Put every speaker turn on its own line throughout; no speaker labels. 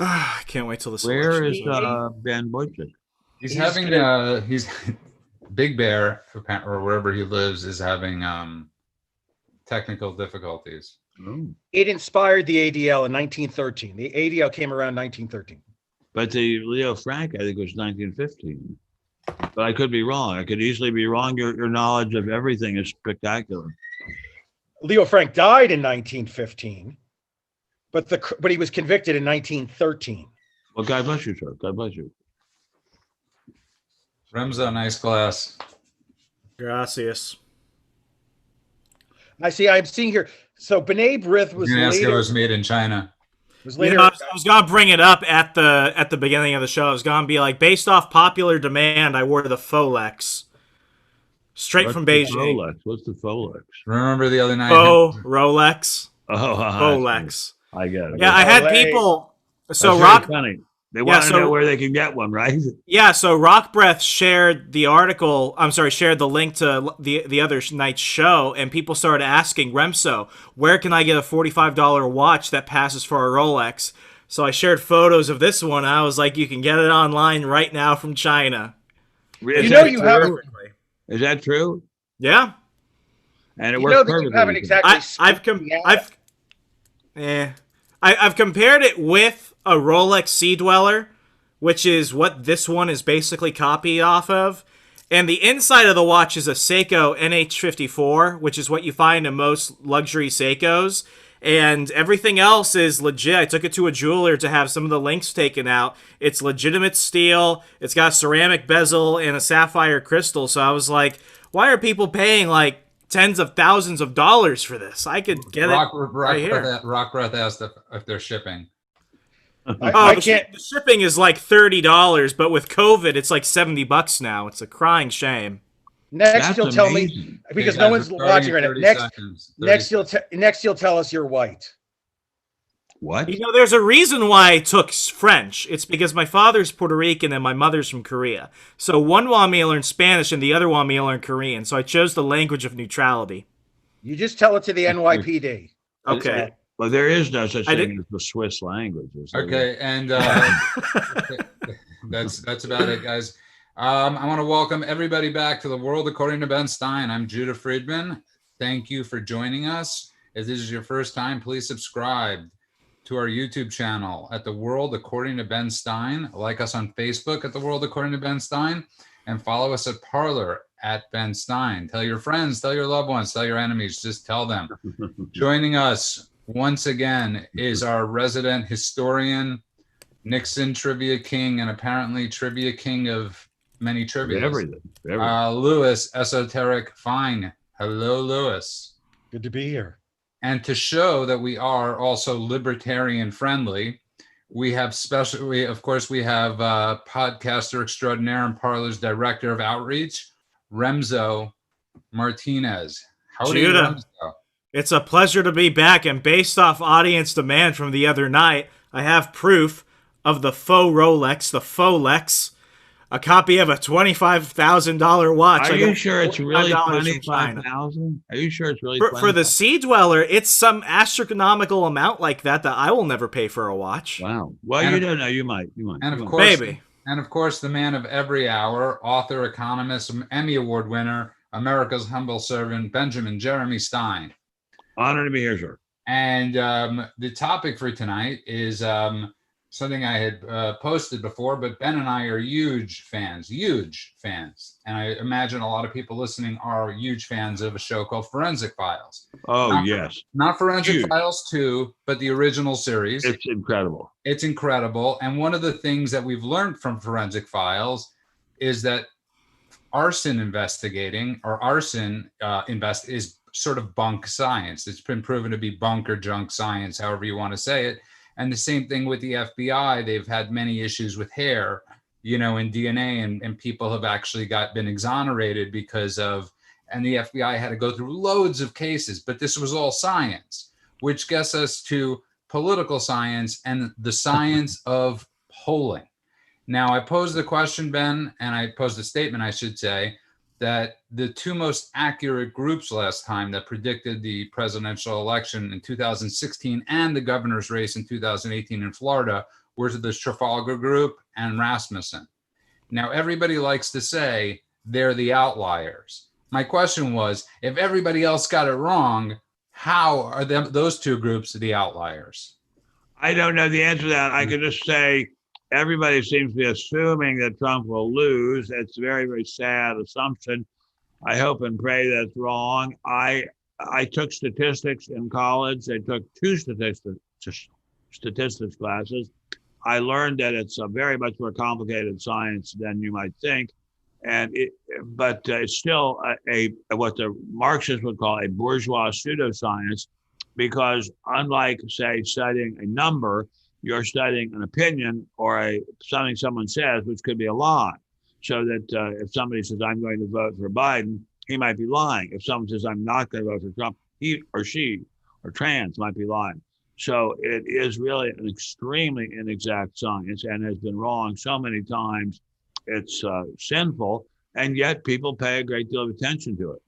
I can't wait till this
Where
election.
is Ben Butchick?
He's having he's Big Bear or wherever he lives is having technical difficulties.
Oh.
It inspired the ADL in 1913. The ADL came around 1913.
But the Leo Frank, I think, was 1915. But I could be wrong. I could easily be wrong. Your knowledge of everything is spectacular.
Leo Frank died in 1915, but he was convicted in 1913.
Well, God bless you, sir. God bless you.
Remzo, nice glass.
Gracias.
I'm seeing here. So B'nai B'rith was
Ask if it
later.
was made in China.
Was
You
later.
know, I was gonna bring it up at the beginning of the show. I was gonna be like, based off popular demand, I wore the Folex straight
What's
from
the
Beijing.
Folex? What's the Folex?
Remember the other night?
Faux Rolex.
Oh,
Folex.
I get it.
Yeah, I had
Olay.
people. So
That's
Rock.
very funny. They
Yeah,
want to
so-
know where they can get one, right?
Yeah, so Rock Breath shared the article. Shared the link to the other night's show, and people started asking Remso, where can I get a $45 watch that passes for a Rolex? So I shared photos of this one. And I was like, you can get it online right now from China.
Is
You
that
know you have.
true? Is that true?
Yeah,
And it
You
works
know that you
perfectly.
haven't exactly.
I've compared it with a Rolex Sea Dweller, which is what this one is basically copied off of. And the inside of the watch is a Seiko NH54, which is what you find in most luxury Seikos. And everything else is legit. I took it to a jeweler to have some of the links taken out. It's legitimate steel. It's got a ceramic bezel and a sapphire crystal. So I was like, why are people paying like tens of thousands of dollars for this? I could get it right here.
Rock Breath asked if they're shipping.
I can't.
The shipping is like $30, but with COVID, it's like $70 now. It's a crying shame.
Next,
That's
you'll tell me
amazing.
because
Okay,
no
guys,
one's
we're
watching
starting
right
in
now.
30 seconds.
Next, you'll tell us you're white.
What?
You know, there's a reason why I took French. It's because my father's Puerto Rican and my mother's from Korea. So one want me to learn Spanish and the other want me to learn Korean. So I chose the language of neutrality.
You just tell it to the NYPD.
Okay.
Well, there is no such
I
thing as the Swiss language. is there?
Okay, and that's about it, guys. I want to welcome everybody back to The World According to Ben Stein. I'm Judah Friedman. Thank you for joining us. If this is your first time, please subscribe to our YouTube channel at The World According to Ben Stein. Like us on Facebook at The World According to Ben Stein. And follow us at Parler at Ben Stein. Tell your friends, tell your loved ones, tell your enemies, just tell them. Joining us once again is our resident historian, Nixon Trivia King, and apparently Trivia King of many trivia.
Everything.
Lewis, Esoteric Fine. Hello, Lewis.
Good to be here.
And to show that we are also libertarian friendly, we have podcaster extraordinaire and Parler's director of outreach, Remzo Martinez. Howdy,
Judah.
Remzo.
It's a pleasure to be back, and based off audience demand from the other night, I have proof of the faux Rolex, the Folex, a copy of a $25,000 watch.
Are
I
you
got
sure it's really
$25 from China.
25,000? Are you sure it's really
For the Sea Dweller, it's some astronomical amount like that I will never pay for a watch.
Wow. Well,
And
you
of-
don't know. You might.
And of
You might.
course,
Maybe.
the man of every hour, author, economist, Emmy Award winner, America's humble servant, Benjamin Jeremy Stein.
Honor to be here, sir.
And the topic for tonight is something I had posted before, but Ben and I are huge fans. And I imagine a lot of people listening are huge fans of a show called Forensic Files.
Oh, yes.
Not Forensic
Huge.
Files 2, but the original series.
It's incredible.
It's incredible. And one of the things that we've learned from Forensic Files is that arson investigating or is sort of bunk science. It's been proven to be bunk or junk science, however you want to say it. And the same thing with the FBI. They've had many issues with hair, in DNA, and people have actually been exonerated because of, and the FBI had to go through loads of cases, but this was all science, which gets us to political science and the science of polling. Now, I posed the question, Ben, and I posed a statement, I should say, that the two most accurate groups last time that predicted the presidential election in 2016 and the governor's race in 2018 in Florida were the Trafalgar Group and Rasmussen. Now, everybody likes to say they're the outliers. My question was, if everybody else got it wrong, how are those two groups the outliers?
I don't know the answer to that. I can just say everybody seems to be assuming that Trump will lose. It's a very, very sad assumption. I hope and pray that's wrong. I took statistics in college. I took two statistics classes. I learned that it's a very much more complicated science than you might think, but it's still a what the Marxists would call a bourgeois pseudoscience, because unlike, say, studying a number, you're studying an opinion or something someone says, which could be a lie. So that if somebody says, I'm going to vote for Biden, he might be lying. If someone says, I'm not going to vote for Trump, he or she or trans might be lying. So it is really an extremely inexact science and has been wrong so many times. It's sinful, and yet people pay a great deal of attention to it.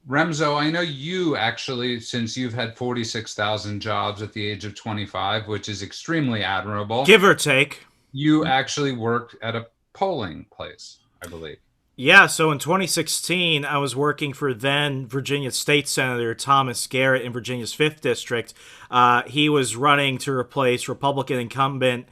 Remzo, I know you actually, since you've had 46,000 jobs at the age of 25, which is extremely admirable.
Give or take.
You actually worked at a polling place, I believe.
Yeah, so in 2016, I was working for then Virginia State Senator Thomas Garrett in Virginia's 5th District. He was running to replace Republican incumbent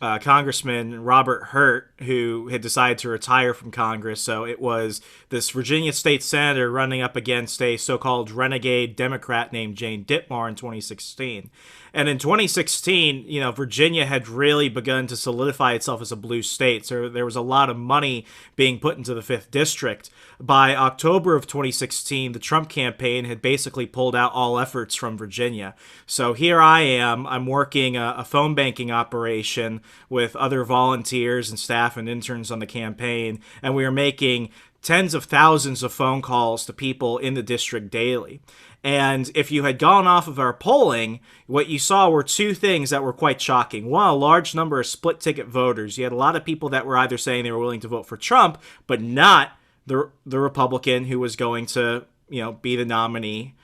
Congressman Robert Hurt, who had decided to retire from Congress. So it was this Virginia State Senator running up against a so-called renegade Democrat named Jane Dittmar in 2016. And in 2016, Virginia had really begun to solidify itself as a blue state. So there was a lot of money being put into the 5th District. By October of 2016, the Trump campaign had basically pulled out all efforts from Virginia. So here I am. I'm working a phone banking operation with other volunteers and staff and interns on the campaign, and we are making tens of thousands of phone calls to people in the district daily. And if you had gone off of our polling, what you saw were two things that were quite shocking. One, a large number of split-ticket voters. You had a lot of people that were either saying they were willing to vote for Trump, but not the Republican who was going to, be the nominee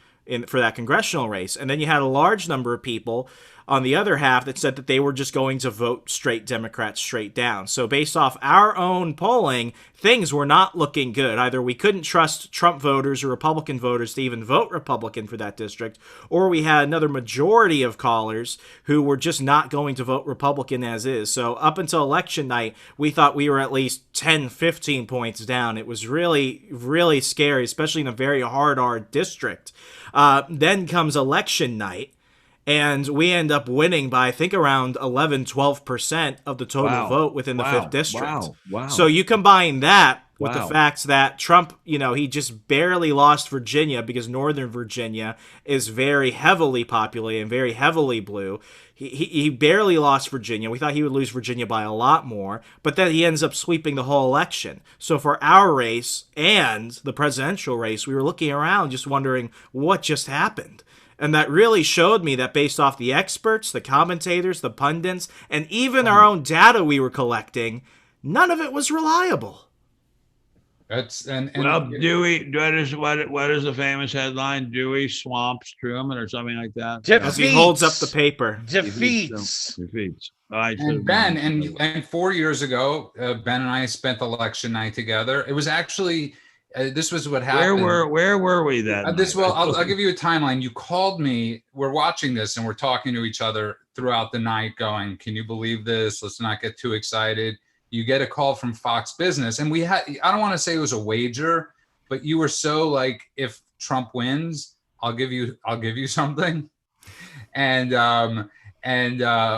for that congressional race. And then you had a large number of people on the other half that said that they were just going to vote straight Democrat straight down. So based off our own polling, things were not looking good. Either we couldn't trust Trump voters or Republican voters to even vote Republican for that district, or we had another majority of callers who were just not going to vote Republican as is. So up until election night, we thought we were at least 10, 15 points down. It was really, really scary, especially in a very hard district. Then comes election night, and we end up winning by, I think, around 11, 12% of the total vote within the 5th District.
Wow.
So you combine that with the facts that Trump, he just barely lost Virginia because Northern Virginia is very heavily populated and very heavily blue. He barely lost Virginia. We thought he would lose Virginia by a lot more, but then he ends up sweeping the whole election. So for our race and the presidential race, we were looking around just wondering what just happened. And that really showed me that based off the experts, the commentators, the pundits, and even our own data we were collecting, none of it was reliable.
Dewey. What is the famous headline? Dewey swamps Truman or something like that.
As he holds up the paper,
defeats.
And Ben, and 4 years ago, Ben and I spent election night together. It was actually. This was what happened.
Where were we then?
I'll give you a timeline. You called me. We're watching this and we're talking to each other throughout the night going, can you believe this? Let's not get too excited. You get a call from Fox Business. And I don't want to say it was a wager, but you were so like, if Trump wins, I'll give you something. And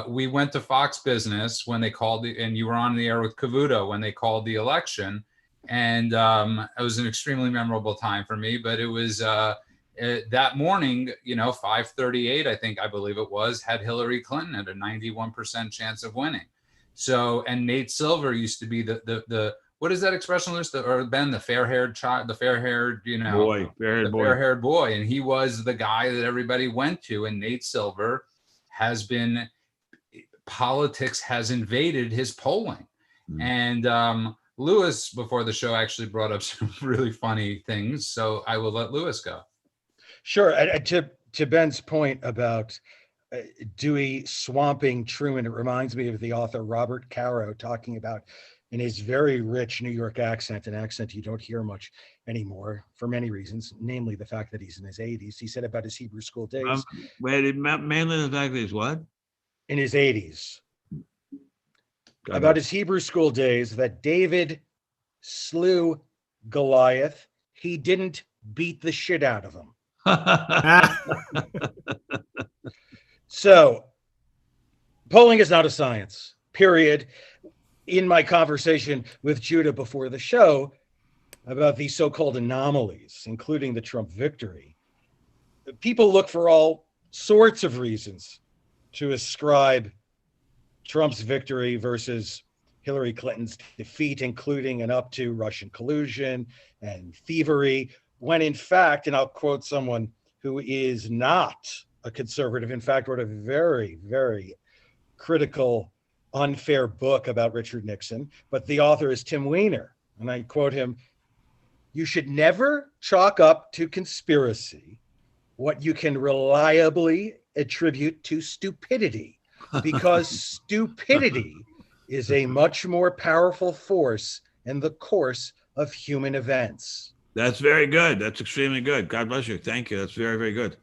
we went to Fox Business when they called and you were on the air with Cavuto when they called the election. And it was an extremely memorable time for me, but it was that morning, 5:38, I believe it was, had Hillary Clinton at a 91% chance of winning. So, and Nate Silver used to be the what is that expression, or Ben, the fair-haired child, the fair-haired, fair-haired boy. And he was the guy that everybody went to. And Nate Silver politics has invaded his polling. And, Lewis, before the show, actually brought up some really funny things, so I will let Lewis go.
Sure. To Ben's point about Dewey swamping Truman. It reminds me of the author Robert Caro talking about, in his very rich New York accent, an accent you don't hear much anymore for many reasons, namely the fact that he's in his 80s. He said about his Hebrew school days.
Mainly the fact that he's what?
In his 80s. About his Hebrew school days, that David slew Goliath. He didn't beat the shit out of him. So, polling is not a science, period. In my conversation with Judah before the show about these so-called anomalies, including the Trump victory, people look for all sorts of reasons to ascribe Trump's victory versus Hillary Clinton's defeat, including and up to Russian collusion and thievery, when in fact, and I'll quote someone who is not a conservative, in fact, wrote a very, very critical, unfair book about Richard Nixon, but the author is Tim Weiner, and I quote him, "You should never chalk up to conspiracy what you can reliably attribute to stupidity, because stupidity is a much more powerful force in the course of human events."
That's very good. That's extremely good. God bless you. Thank you. That's very, very good.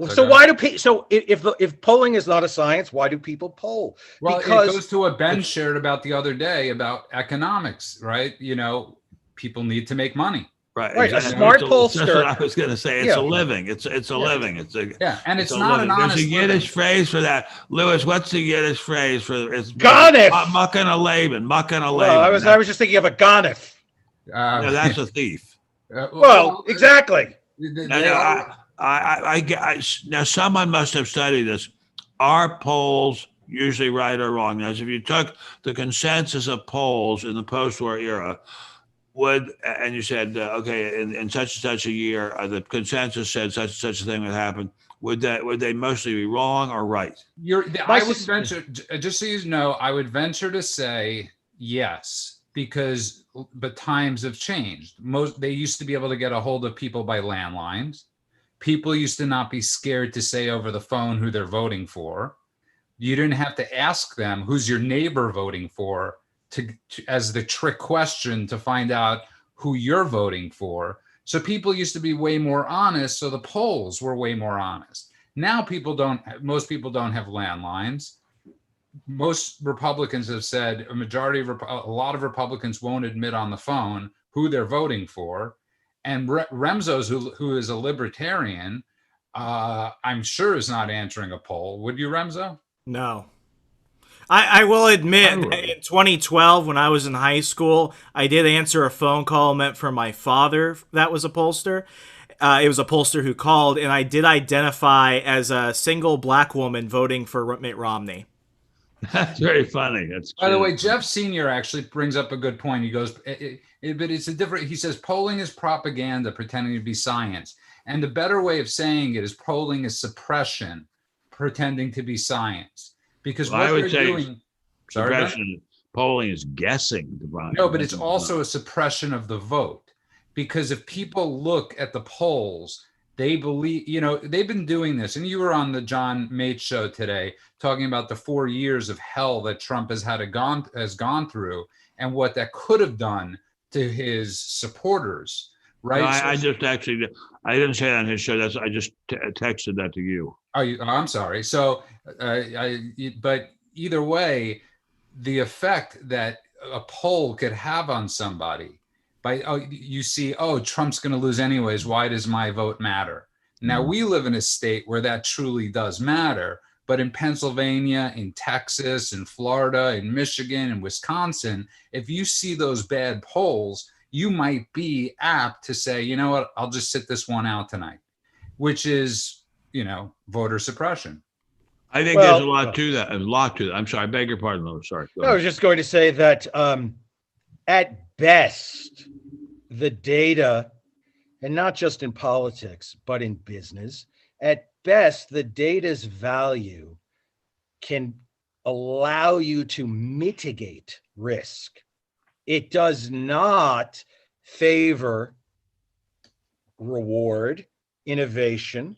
So why do people? So if polling is not a science, why do people poll?
Well,
because
it goes to what Ben shared about the other day about economics, right? You know, people need to make money.
Right.
A smart pollster.
That's what I was going to say. It's a living. It's a living.
And it's not an honest.
There's a Yiddish phrase for that. Lewis, what's the Yiddish phrase for? It's
ganef.
Mucking a Laban. Mucking a Laban.
Well, I was just thinking of a ganef.
No, that's a thief.
Well, exactly.
Now, someone must have studied this. Are polls usually right or wrong? Now, if you took the consensus of polls in the post-war era, and you said, okay, in such and such a year, the consensus said such and such a thing would happen, would they mostly be wrong or right?
I would venture, just so you know, I would venture to say yes, but times have changed. They used to be able to get a hold of people by landlines. People used to not be scared to say over the phone who they're voting for. You didn't have to ask them who's your neighbor voting for as the trick question to find out who you're voting for. So people used to be way more honest. So the polls were way more honest. Now most people don't have landlines. Most Republicans have said a lot of Republicans won't admit on the phone who they're voting for. And Remzo's, who is a libertarian, I'm sure is not answering a poll. Would you, Remzo?
No. I will admit that in 2012, when I was in high school, I did answer a phone call meant for my father that was a pollster. It was a pollster who called, and I did identify as a single black woman voting for Mitt Romney.
That's very funny.
By the way, Jeff Sr. actually brings up a good point. He goes, but it's a different, he says, polling is propaganda pretending to be science. And the better way of saying it is polling is suppression pretending to be science. Because what they're doing,
polling is guessing.
No, but it's also a suppression of the vote. Because if people look at the polls, they believe, they've been doing this. And you were on the John Mate show today talking about the 4 years of hell that Trump has gone through and what that could have done to his supporters, right?
No, I didn't say that on his show. I just texted that to you.
I'm sorry. So, but either way, the effect that a poll could have on somebody you see, Trump's going to lose anyways. Why does my vote matter? Now, we live in a state where that truly does matter. But in Pennsylvania, in Texas, in Florida, in Michigan, in Wisconsin, if you see those bad polls, you might be apt to say, you know what, I'll just sit this one out tonight, which is, voter suppression.
I think there's a lot to that. I'm sorry. I beg your pardon, though. Sorry.
I was just going to say that at best, the data, and not just in politics, but in business, at best, the data's value can allow you to mitigate risk. It does not favor reward, innovation,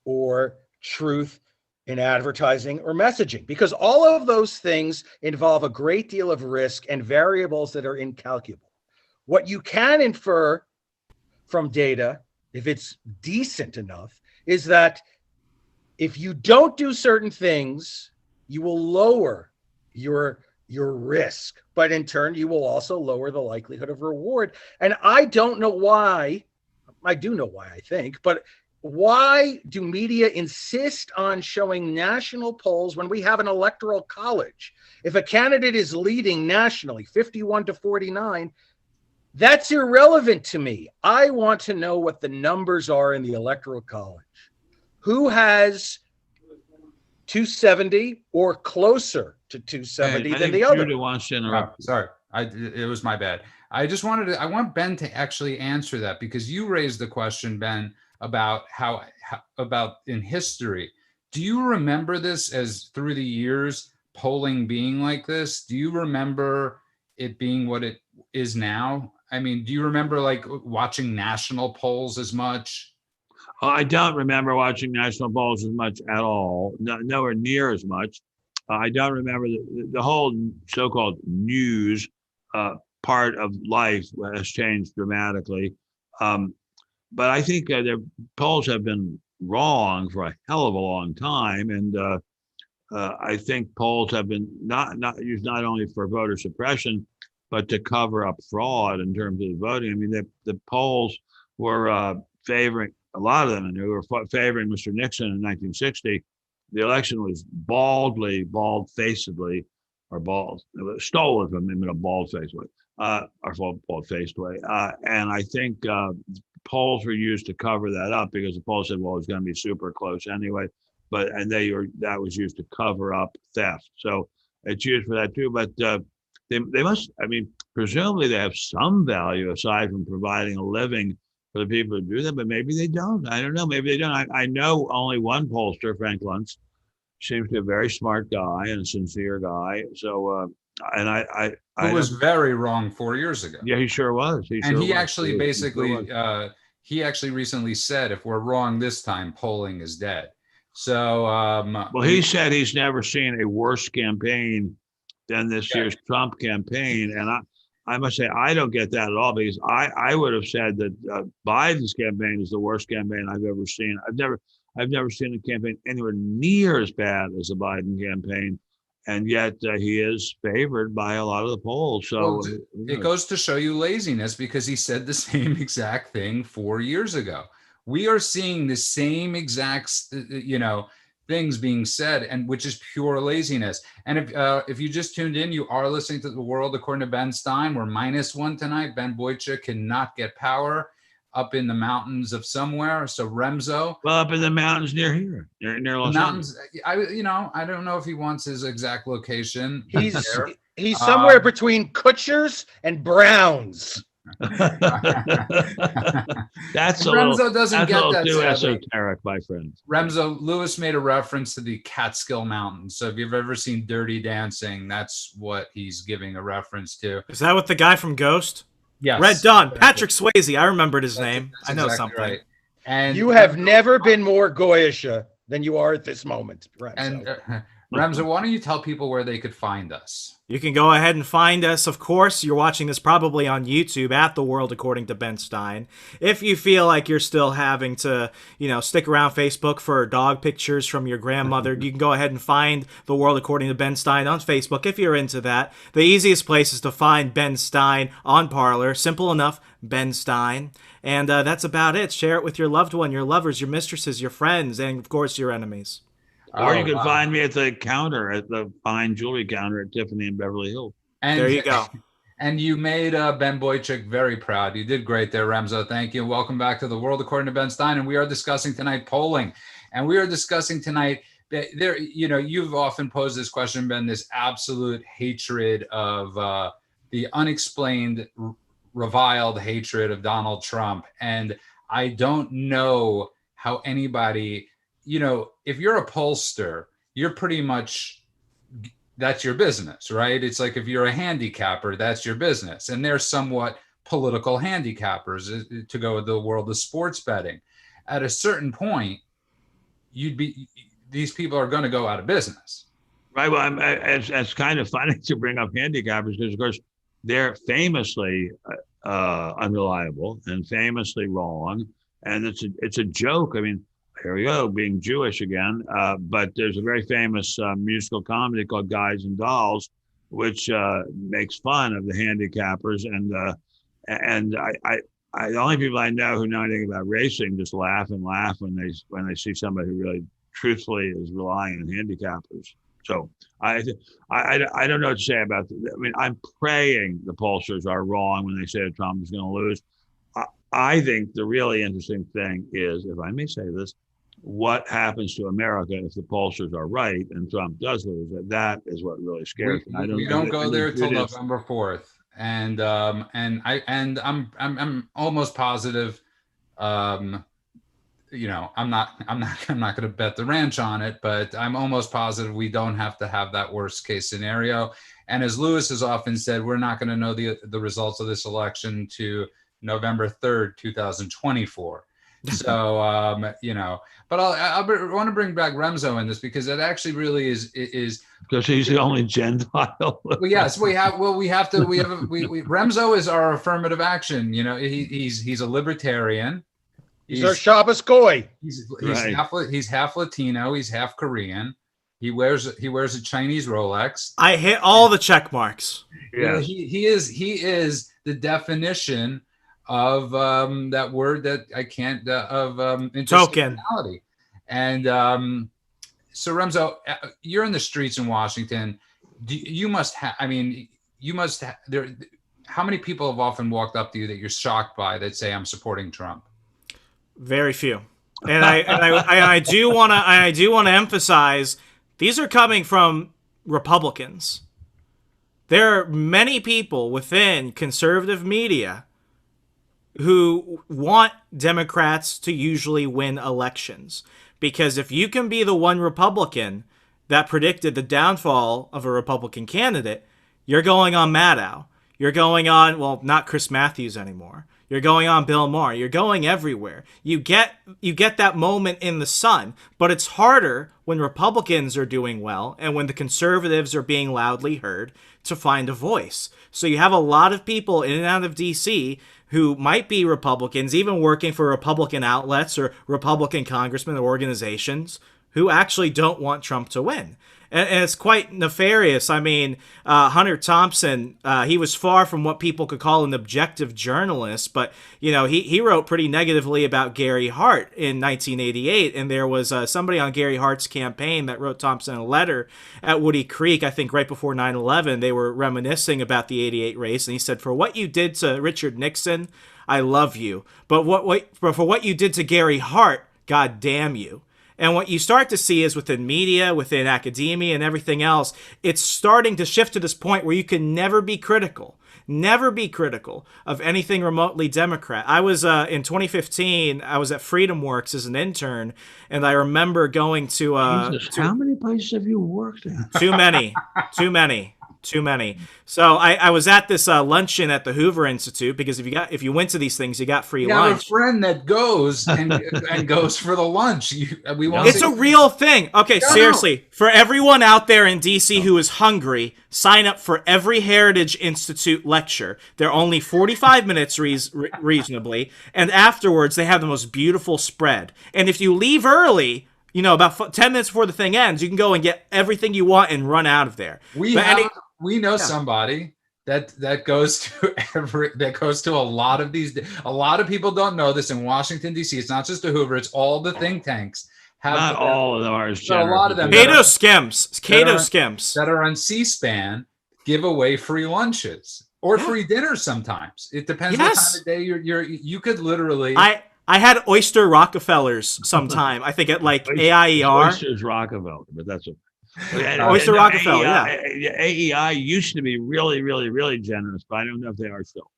or truth in advertising or messaging, because all of those things involve a great deal of risk and variables that are incalculable. What you can infer from data, if it's decent enough, is that if you don't do certain things, you will lower your risk, but in turn, you will also lower the likelihood of reward. And I don't know why. I do know why, I think, but why do media insist on showing national polls when we have an electoral college? If a candidate is leading nationally, 51-49, that's irrelevant to me. I want to know what the numbers are in the electoral college. Who has 270 or closer to 270 than the other?
Judah wants to interrupt.
Sorry, it was my bad. I want Ben to actually answer that, because you raised the question, Ben, about how about in history. Do you remember this as through the years, polling being like this? Do you remember it being what it is now? I mean, do you remember like watching national polls as much?
I don't remember watching national polls as much at all, nowhere near as much. I don't remember the whole so-called news part of life has changed dramatically. But I think their polls have been wrong for a hell of a long time. And I think polls have been not used not only for voter suppression, but to cover up fraud in terms of the voting. I mean, the polls were favoring, a lot of them, and they were favoring Mr. Nixon in 1960. The election was bald-facedly, or stolen from him in a bald-faced way, or bald-faced way. And I think polls were used to cover that up, because the polls said, well, it's going to be super close anyway. That was used to cover up theft. So it's used for that too. But they must, I mean, presumably they have some value aside from providing a living for the people who do that, but maybe they don't. I don't know. Maybe they don't. I know only one pollster, Frank Luntz, seems to be a very smart guy and a sincere guy. So, and I
was very wrong 4 years ago.
Yeah, he sure was. He
actually recently said, if we're wrong this time, polling is dead. So,
well, he said he's never seen a worse campaign than this year's Trump campaign, and I must say I don't get that at all, because I would have said that Biden's campaign is the worst campaign I've ever seen. I've never seen a campaign anywhere near as bad as the Biden campaign, and yet he is favored by a lot of the polls. So
it goes to show you laziness, because he said the same exact thing 4 years ago. We are seeing the same exact, things being said, and which is pure laziness. And if you just tuned in, you are listening to The World According to Ben Stein. We're -1 tonight. Ben Boychuk cannot get power up in the mountains of somewhere. So Remzo.
Well, up in the mountains near here, near Los
Angeles. I don't know if he wants his exact location.
He's somewhere between Kutcher's and Brown's.
That's
Remzo doesn't get that
too esoteric, my friend.
Remzo, Lewis made a reference to the Catskill Mountains. So if you've ever seen Dirty Dancing, that's what he's giving a reference to.
Is that with the guy from Ghost?
Yes.
Red Dawn, Patrick Swayze. I remembered his name. I know
exactly
something.
Right. And
you have never been more Goyish than you are at this moment, Remzo.
And Remzo, why don't you tell people where they could find us?
You can go ahead and find us. Of course, you're watching this probably on YouTube at The World According to Ben Stein. If you feel like you're still having to, stick around Facebook for dog pictures from your grandmother, you can go ahead and find The World According to Ben Stein on Facebook if you're into that. The easiest place is to find Ben Stein on Parler. Simple enough, Ben Stein. And that's about it. Share it with your loved one, your lovers, your mistresses, your friends, and of course, your enemies.
Or you can find me at the counter, at the fine jewelry counter at Tiffany in Beverly Hills.
And
there you go.
And you made Ben Boychuk very proud. You did great there, Remzo. Thank you. Welcome back to The World According to Ben Stein. And we are discussing tonight polling. And we are discussing tonight, you've often posed this question, Ben, this absolute hatred of the unexplained, reviled hatred of Donald Trump. And I don't know how anybody... if you're a pollster, you're pretty much, that's your business, right? It's like if you're a handicapper, that's your business. And they're somewhat political handicappers, to go with the world of sports betting. At a certain point, these people are going to go out of business.
Right. Well, it's kind of funny to bring up handicappers because, of course, they're famously unreliable and famously wrong, and it's a joke. I mean, here we go, being Jewish again. But there's a very famous musical comedy called Guys and Dolls, which makes fun of the handicappers, and the only people I know who know anything about racing just laugh and laugh when they see somebody who really truthfully is relying on handicappers. So I don't know what to say about that. I mean, I'm praying the pollsters are wrong when they say that Trump is going to lose. I think the really interesting thing is, if I may say this, what happens to America if the pollsters are right and Trump does lose? That is what really scares me.
We don't go there till November 4th, and I'm almost positive. I'm not going to bet the ranch on it, but I'm almost positive we don't have to have that worst case scenario. And as Lewis has often said, we're not going to know the results of this election to November 3rd, 2024. So, but I want to bring back Remzo in this because it actually really is
because he's the only Gentile.
Well, yes, Remzo is our affirmative action. He's a libertarian.
He's our Shabbos Goy.
He's half Latino. He's half Korean. He wears a Chinese Rolex.
I hit all the check marks.
Yeah, he is the definition of that word that I can't of intersectionality. And so Remzo, you're in the streets in Washington. You must have. I mean, you must have. How many people have often walked up to you that you're shocked by that say I'm supporting Trump?
Very few, and I do want to emphasize these are coming from Republicans. There are many people within conservative media who want Democrats to usually win elections, because if you can be the one Republican that predicted the downfall of a Republican candidate, you're going on Maddow. You're going on, well, not Chris Matthews anymore. You're going on Bill Maher. You're going everywhere. You get that moment in the sun, but it's harder when Republicans are doing well and when the conservatives are being loudly heard to find a voice. So you have a lot of people in and out of D.C. who might be Republicans, even working for Republican outlets or Republican congressmen or organizations, who actually don't want Trump to win. And it's quite nefarious. I mean, Hunter Thompson, he was far from what people could call an objective journalist, but, he wrote pretty negatively about Gary Hart in 1988, and there was somebody on Gary Hart's campaign that wrote Thompson a letter at Woody Creek, I think right before 9/11. They were reminiscing about the 88 race, and he said, "For what you did to Richard Nixon, I love you. But for what you did to Gary Hart, God damn you." And what you start to see is within media, within academia, and everything else, it's starting to shift to this point where you can never be critical of anything remotely Democrat. I was, in 2015, I was at Freedom Works as an intern, and I remember going to...
how many places have you worked at?
Too many. So I was at this luncheon at the Hoover Institute because if you went to these things, you got free lunch.
I have a friend that goes and goes for the lunch.
It's a real thing. Okay, seriously, for everyone out there in DC who is hungry, sign up for every Heritage Institute lecture. They're only 45 minutes reasonably, and afterwards they have the most beautiful spread. And if you leave early, about 10 minutes before the thing ends, you can go and get everything you want and run out of there.
We know somebody that goes to a lot of these. A lot of people don't know this in Washington D.C. It's not just the Hoover; it's all the think tanks.
Not all of them are.
A lot of them.
Cato skims that
are on C-SPAN give away free lunches or free dinners. Sometimes it depends what time of day you could literally.
I had Oyster Rockefellers sometime. I think at like AIER.
Oyster's Rockefeller, but that's a.
Oyster Rockefeller,
AEI used to be really, really, really generous, but I don't know if they are still.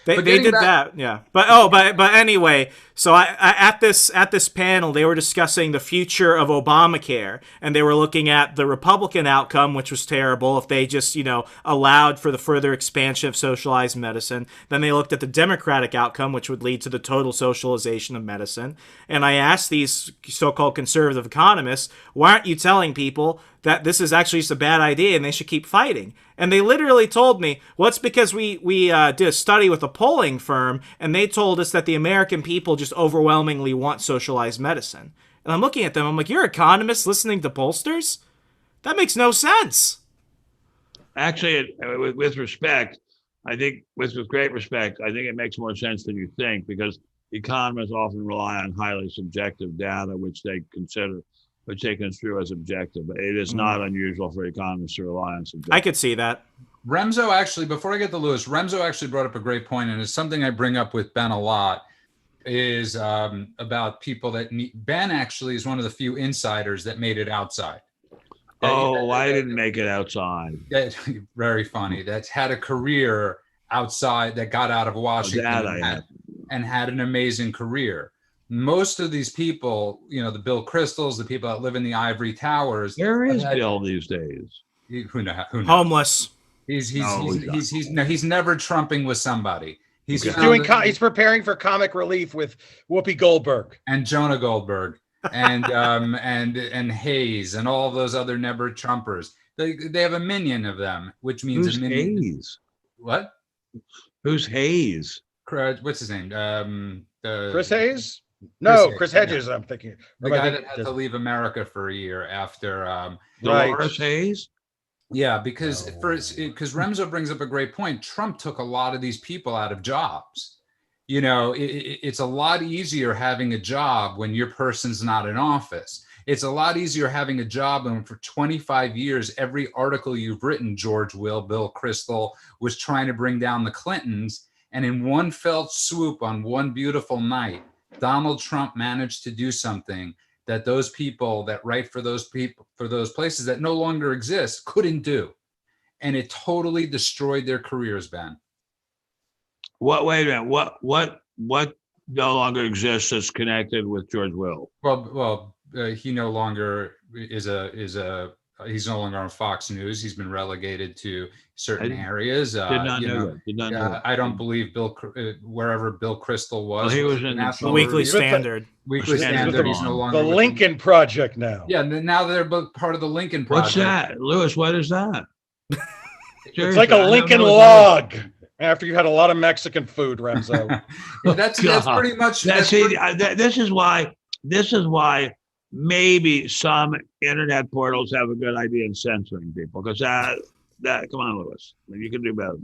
They
getting
did
back-
that, yeah. But anyway, so I at this panel they were discussing the future of Obamacare, and they were looking at the Republican outcome, which was terrible if they just allowed for the further expansion of socialized medicine. Then they looked at the Democratic outcome, which would lead to the total socialization of medicine. And I asked these so-called conservative economists, why aren't you telling people that this is actually just a bad idea and they should keep fighting? And they literally told me, well, it's because we did a study with a polling firm, and they told us that the American people just overwhelmingly want socialized medicine. And I'm looking at them, I'm like, you're economists listening to pollsters? That makes no sense.
Actually, with respect, I think, with great respect, I think it makes more sense than you think, because economists often rely on highly subjective data, which they construe as objective. But it is not unusual for economists to rely on subjective.
I could see that.
Remzo actually, before I get to Lewis, Remzo actually brought up a great point, and it's something I bring up with Ben a lot, is about people that need. Ben actually is one of the few insiders that made it outside.
I didn't make it outside.
Very funny. That's had a career outside, that got out of Washington and had an amazing career. Most of these people, the Bill Cristols, the people that live in the ivory towers.
Where is Bill these days?
Who knows?
Homeless.
He's never trumping with somebody. He's
preparing for comic relief with Whoopi Goldberg
and Jonah Goldberg and and Hayes and all those other never Trumpers. They have a minion of them, which means
Who's
a minion.
Hayes?
What?
Who's Hayes?
What's his name?
Chris Hayes? No, Chris Hedges. Yeah. I'm thinking
the guy that had to leave America for a year after.
Dolores Hayes.
Yeah, because Remzo brings up a great point. Trump took a lot of these people out of jobs. It's a lot easier having a job when your person's not in office. It's a lot easier having a job when for 25 years, every article you've written, George Will, Bill Kristol, was trying to bring down the Clintons. And in one fell swoop on one beautiful night, Donald Trump managed to do something that those people that write for those places that no longer exist couldn't do. And it totally destroyed their careers, Ben.
Wait a minute. What no longer exists that's connected with George Will?
Well, he no longer he's no longer on Fox News. He's been relegated to certain areas.
Did not know that.
I don't believe wherever Bill Kristol was.
Well, he was in
National
Weekly Standard.
Weekly Standard. He's no longer
the Lincoln Project now.
Yeah, now they're both part of the Lincoln Project.
What's that, Lewis? What is that?
It's like a Lincoln log. After you had a lot of Mexican food, Remzo.
That's pretty much.
This is why maybe some internet portals have a good idea in censoring people, because that come on, Lewis, you can do better.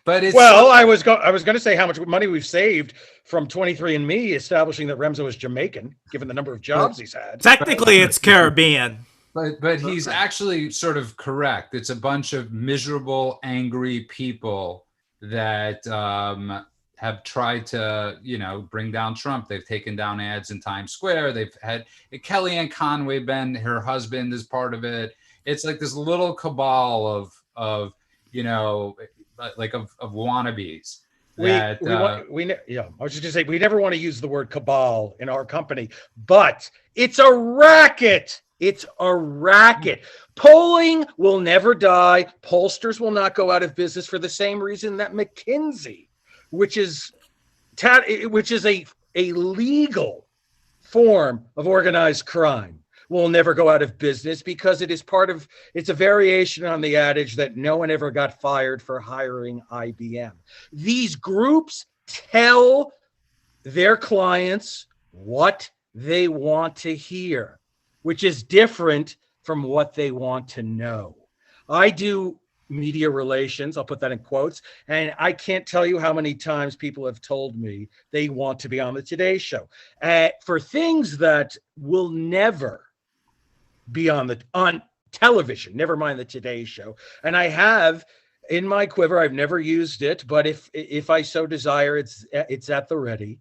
But it's
I was going to say how much money we've saved from 23andMe establishing that Remzo is Jamaican, given the number of jobs he's had.
Technically, it's Caribbean.
But he's actually sort of correct. It's a bunch of miserable, angry people that have tried to, bring down Trump. They've taken down ads in Times Square. They've had Kellyanne Conway, Ben, her husband, is part of it. It's like this little cabal of wannabes. I was just gonna say, we never want to use the word cabal in our company, but it's a racket. It's a racket. Polling will never die. Pollsters will not go out of business for the same reason that McKinsey, which is a legal form of organized crime, will never go out of business, because it's a variation on the adage that no one ever got fired for hiring IBM. These groups tell their clients what they want to hear, which is different from what they want to know. I do media relations, I'll put that in quotes, and I can't tell you how many times people have told me they want to be on the Today Show for things that will never be on television, never mind the Today Show. And I have in my quiver, I've never used it, but if I so desire, it's at the ready.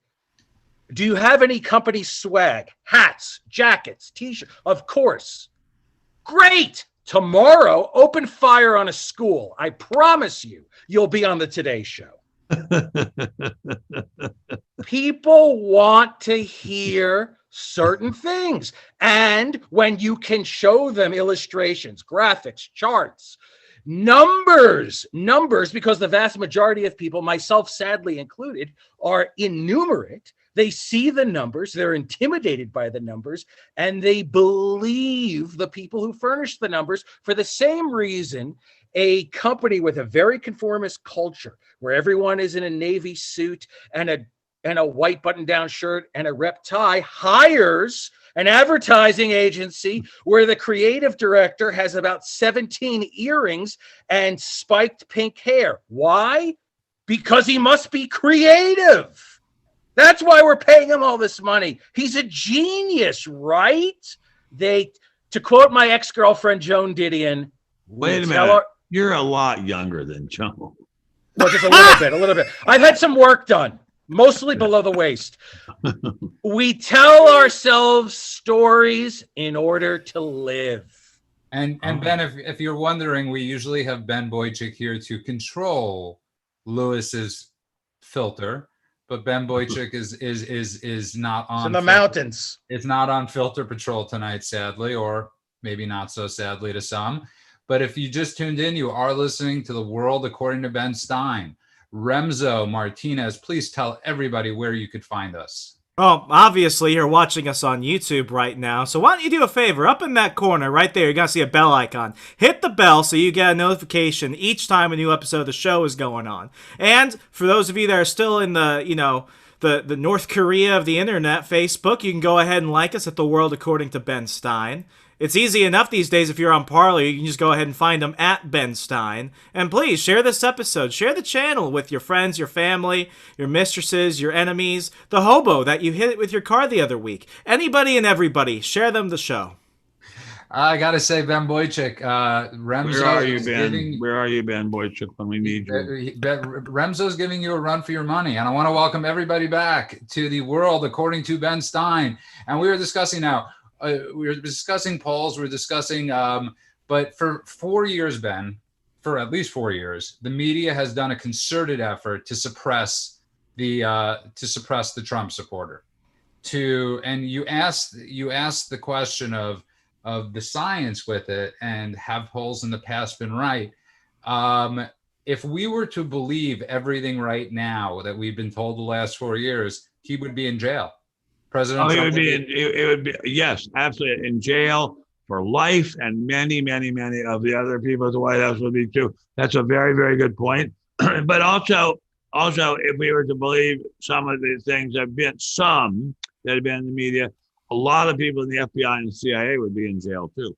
Do you have any company swag? Hats, jackets, t-shirts? Of course. Great. Tomorrow, open fire on a school. I promise you'll be on the Today Show.
People want to hear certain things. And when you can show them illustrations, graphics, charts, numbers, because the vast majority of people, myself sadly included, are innumerate. They see the numbers, they're intimidated by the numbers, and they believe the people who furnish the numbers for the same reason a company with a very conformist culture, where everyone is in a navy suit and a white button-down shirt and a rep tie, hires an advertising agency where the creative director has about 17 earrings and spiked pink hair. Why? Because he must be creative. That's why we're paying him all this money. He's a genius, right? To quote my ex-girlfriend, Joan Didion,
wait a minute. You're a lot younger than Joan.
Well, just a little bit. I've had some work done, mostly below the waist. We tell ourselves stories in order to live.
And Ben, if you're wondering, we usually have Ben Boychuk here to control Lewis's filter, but Ben Boychuk is not on.
It's in the mountains.
It's not on filter patrol tonight, sadly, or maybe not so sadly to some. But if you just tuned in, you are listening to The World According to Ben Stein. Remzo Martinez, please tell everybody where you could find us.
Well, obviously, you're watching us on YouTube right now, so why don't you do a favor? Up in that corner right there, you're going to see a bell icon. Hit the bell so you get a notification each time a new episode of the show is going on. And for those of you that are still in the North Korea of the internet, Facebook, you can go ahead and like us at The World According to Ben Stein. It's easy enough these days if you're on Parler. You can just go ahead and find them at Ben Stein. And please, share this episode. Share the channel with your friends, your family, your mistresses, your enemies, the hobo that you hit with your car the other week. Anybody and everybody, share them the show.
I got to say, Ben Boychuk, Remzo.
Where are you, Ben? Where are you, Ben Boychuk, when we need you?
Remzo's giving you a run for your money. And I want to welcome everybody back to The World According to Ben Stein. And we were discussing now, we were discussing polls, we were discussing, but for 4 years, Ben, for at least 4 years, the media has done a concerted effort to suppress the Trump supporter. And you asked the question of the science with it, and have polls in the past been right? If we were to believe everything right now that we've been told the last 4 years, he would be in jail. President Trump
it would be, yes, absolutely, in jail for life, and many of the other people at the White House would be too. That's a very, very good point. But also, if we were to believe some of the things that have been in the media, a lot of people in the FBI and the CIA would be in jail too.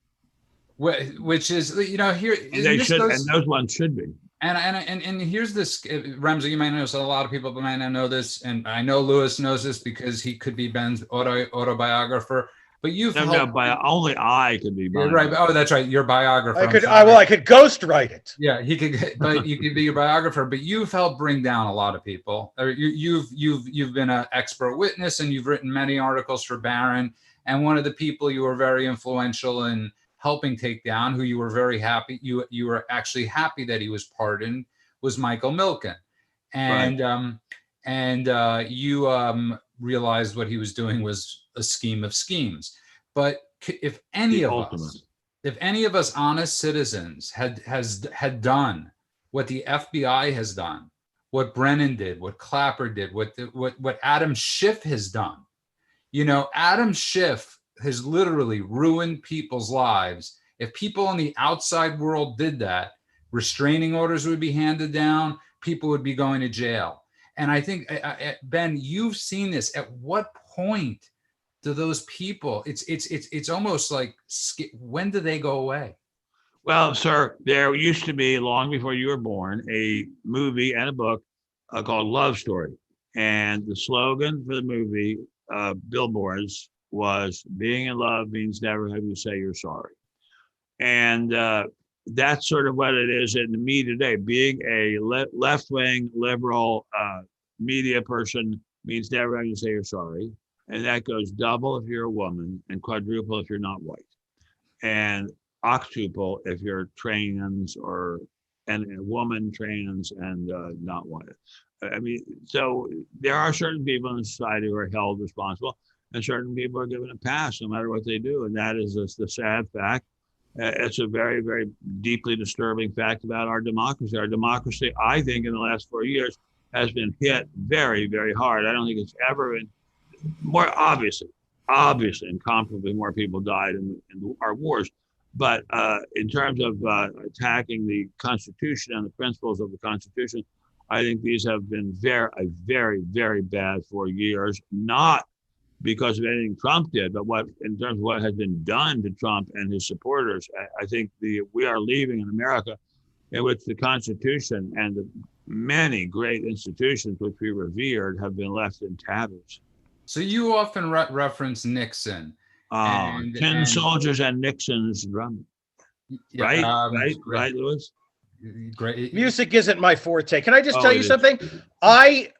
Which is, here,
and those ones should be.
And here's this, Remzo, you might know, so a lot of people might not know this, and I know Lewis knows this because he could be Ben's autobiographer. But
only I could be.
Right. Oh, that's right. Your biographer.
I could ghostwrite it.
Yeah, he could, but you could be your biographer. But you've helped bring down a lot of people. You've been an expert witness, and you've written many articles for Barron. And one of the people you were very influential in helping take down, who you were very happy, you were actually happy that he was pardoned, was Michael Milken. And right. You realized what he was doing was a scheme of schemes. But if any of us honest citizens had done what the FBI has done, what Brennan did, what Clapper did, what Adam Schiff has done, Adam Schiff has literally ruined people's lives. If people in the outside world did that, restraining orders would be handed down, people would be going to jail. And I think, Ben, you've seen this. At what point do those people, it's almost like, when do they go away?
Well, sir, there used to be, long before you were born, a movie and a book called Love Story. And the slogan for the movie, billboards, was being in love means never have you say you're sorry. And that's sort of what it is in me today. Being a left-wing liberal media person means never having to say you're sorry. And that goes double if you're a woman, and quadruple if you're not white, and octuple if you're trans, and a woman, trans, and not white. I mean, so there are certain people in society who are held responsible, and certain people are given a pass no matter what they do, and that is the sad fact. It's a very, very deeply disturbing fact about our democracy. Our democracy, I think, in the last 4 years, has been hit very, very hard. I don't think it's ever been more obviously, incomparably more people died in our wars. But in terms of attacking the Constitution and the principles of the Constitution, I think these have been very, very bad 4 years, not because of anything Trump did, but in terms of what has been done to Trump and his supporters. I think we are leaving an America in which the Constitution and the many great institutions which we revered have been left in tatters.
So you often reference Nixon.
Tin soldiers and Nixon's drum.
Yeah,
Right, Louis?
Great.
Music isn't my forte. Can I just tell you something? I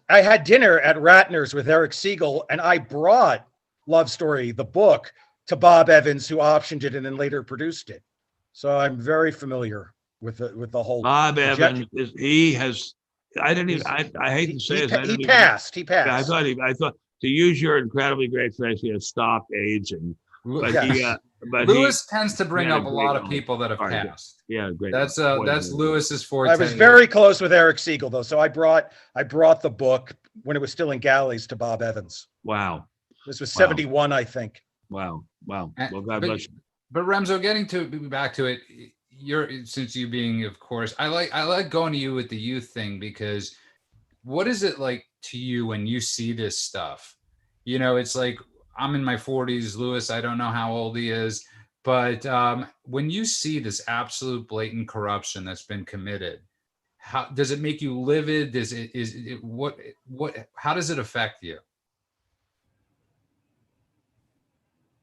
had dinner at Ratner's with Eric Siegel, and I brought Love Story, the book, to Bob Evans, who optioned it and then later produced it. So I'm very familiar with the whole.
Bob Evans I hate to say it.
He passed.
Yeah, I thought to use your incredibly great phrase, he has stopped aging. But
yes. Lewis tends to bring up a lot of people that have passed.
Yeah, great.
That's Lewis's forte.
I was very close with Eric Siegel though, so I brought the book when it was still in galleys to Bob Evans.
Wow.
This was 71, I think.
Wow. Well, God bless you.
But Remzo, getting back to it, since you being, of course, I like going to you with the youth thing, because what is it like to you when you see this stuff? You know, it's like, I'm in my 40s, Lewis, I don't know how old he is, but when you see this absolute blatant corruption that's been committed, how does it make you livid? How does it affect you?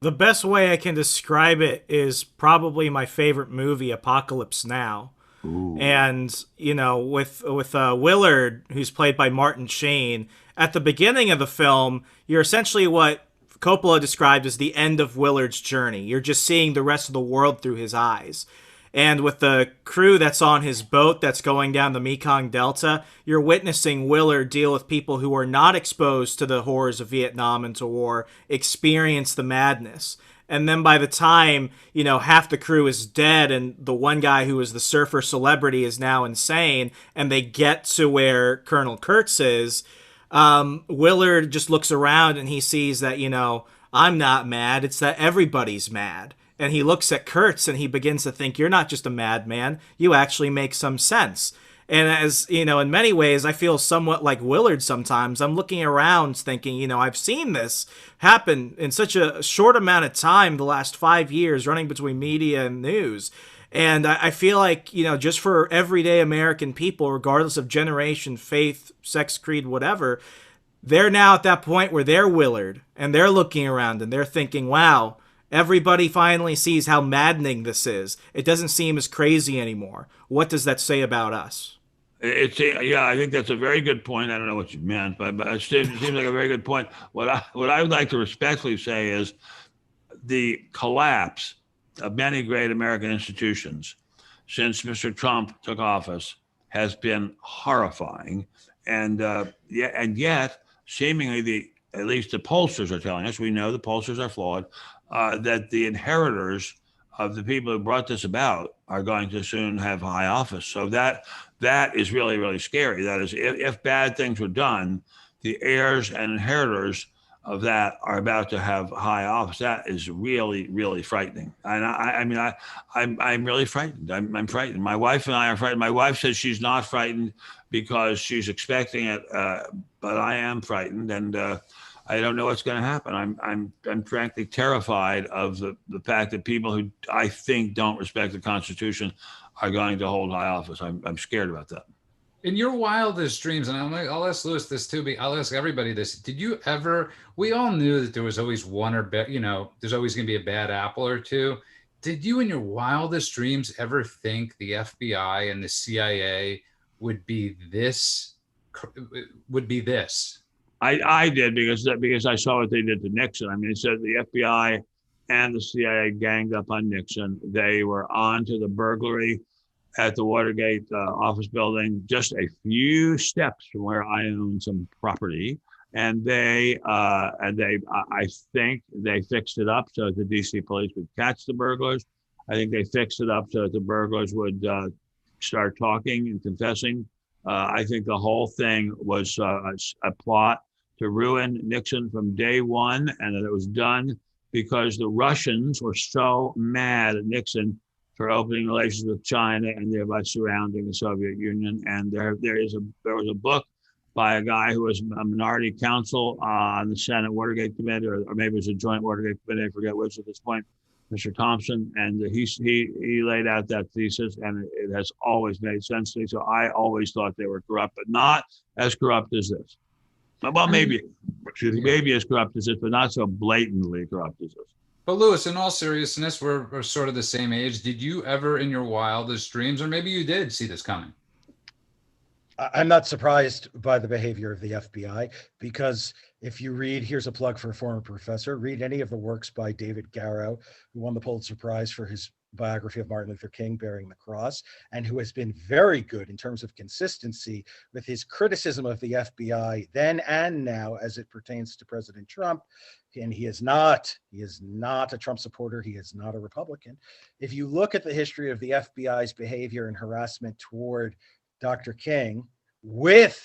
The best way I can describe it is probably my favorite movie, Apocalypse Now.
Ooh.
And, you know, with Willard, who's played by Martin Sheen, at the beginning of the film, you're essentially what Coppola described as the end of Willard's journey. You're just seeing the rest of the world through his eyes. And with the crew that's on his boat that's going down the Mekong Delta, you're witnessing Willard deal with people who are not exposed to the horrors of Vietnam and to war, experience the madness. And then by the time, you know, half the crew is dead and the one guy who was the surfer celebrity is now insane, and they get to where Colonel Kurtz is, Willard just looks around and he sees that, you know, I'm not mad, it's that everybody's mad. And he looks at Kurtz and he begins to think, you're not just a madman, you actually make some sense. And as, you know, in many ways, I feel somewhat like Willard sometimes. I'm looking around thinking, you know, I've seen this happen in such a short amount of time, the last 5 years, running between media and news. And I feel like, you know, just for everyday American people, regardless of generation, faith, sex, creed, whatever, they're now at that point where they're Willard and they're looking around and they're thinking, wow, everybody finally sees how maddening this is. It doesn't seem as crazy anymore. What does that say about us?
Yeah, I think that's a very good point. I don't know what you meant, but it seems like a very good point. What I would like to respectfully say is the collapse of many great American institutions since Mr. Trump took office has been horrifying, and yet seemingly at least the pollsters are telling us, we know the pollsters are flawed, that the inheritors of the people who brought this about are going to soon have high office. So that is really, really scary. That is, if bad things were done, the heirs and inheritors of that are about to have high office. That is really, really frightening. And I'm really frightened. I'm frightened. My wife and I are frightened. My wife says she's not frightened because she's expecting it, but I am frightened, and I don't know what's going to happen. I'm frankly terrified of the fact that people who I think don't respect the Constitution are going to hold high office. I'm scared about that.
In your wildest dreams, and I'll ask Lewis this too, but I'll ask everybody this. Did you ever, we all knew that there was always one or, there's always going to be a bad apple or two. Did you in your wildest dreams ever think the FBI and the CIA would be this?
I did because I saw what they did to Nixon. I mean, it said the FBI and the CIA ganged up on Nixon. They were on to the burglary at the Watergate office building, just a few steps from where I own some property. And I think they fixed it up so that the DC police would catch the burglars. I think they fixed it up so that the burglars would start talking and confessing. I think the whole thing was a plot to ruin Nixon from day one, and that it was done because the Russians were so mad at Nixon for opening relations with China and thereby surrounding the Soviet Union. And there was a book by a guy who was a minority counsel on the Senate Watergate Committee, or maybe it was a joint Watergate Committee, I forget which at this point, Mr. Thompson, and he laid out that thesis, and it has always made sense to me. So I always thought they were corrupt, but not as corrupt as this. Well, maybe as corrupt as this, but not so blatantly corrupt as this.
But Louis, in all seriousness, we're sort of the same age. Did you ever in your wildest dreams, or maybe you did, see this coming?
I'm not surprised by the behavior of the FBI, because if you read, here's a plug for a former professor, read any of the works by David Garrow, who won the Pulitzer Prize for his biography of Martin Luther King, Bearing the Cross, and who has been very good in terms of consistency with his criticism of the FBI then and now as it pertains to President Trump. And he is not a Trump supporter. He is not a Republican. If you look at the history of the FBI's behavior and harassment toward Dr. King, with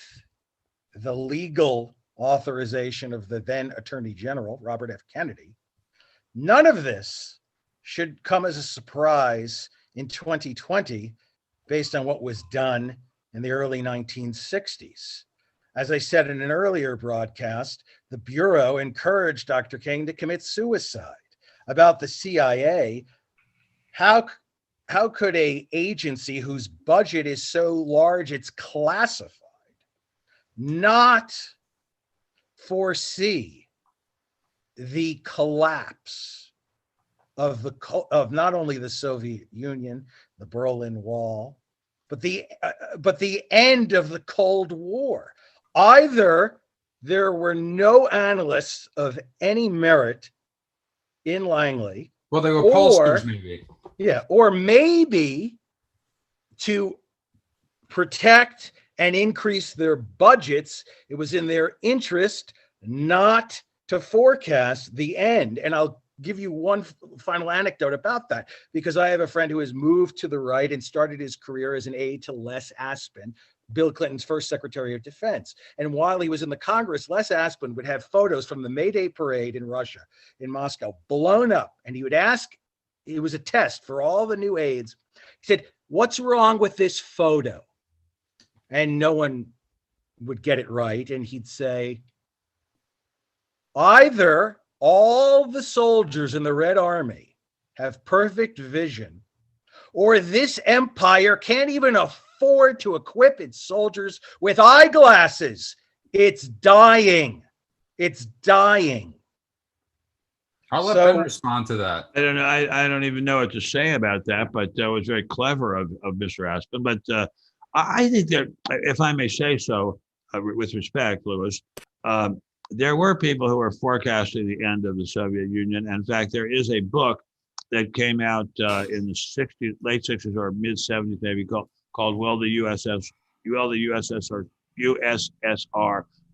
the legal authorization of the then Attorney General, Robert F. Kennedy, none of this should come as a surprise in 2020 based on what was done in the early 1960s. As I said in an earlier broadcast, the Bureau encouraged Dr. King to commit suicide. About the CIA, how could an agency whose budget is so large it's classified not foresee the collapse of not only the Soviet Union, the Berlin Wall, but the end of the Cold War? Either there were no analysts of any merit in Langley.
Well, they were pollsters, maybe.
Yeah, or maybe to protect and increase their budgets, it was in their interest not to forecast the end. And I'll give you one final anecdote about that, because I have a friend who has moved to the right and started his career as an aide to Les Aspin, Bill Clinton's first Secretary of Defense. And while he was in the Congress, Les Aspin would have photos from the May Day parade in Russia, in Moscow, blown up. And he would ask, it was a test for all the new aides. He said, "What's wrong with this photo?" And no one would get it right. And he'd say, either all the soldiers in the Red Army have perfect vision, or this empire can't even afford to equip its soldiers with eyeglasses. It's dying. It's dying.
I'll let Ben respond to that.
I don't know. I don't even know what to say about that, but that was very clever of Mr. Aspin. But I think that, if I may say so, with respect, Louis, there were people who were forecasting the end of the Soviet Union. In fact, there is a book that came out in the late 60s or mid 70s, maybe, called "Will the USSR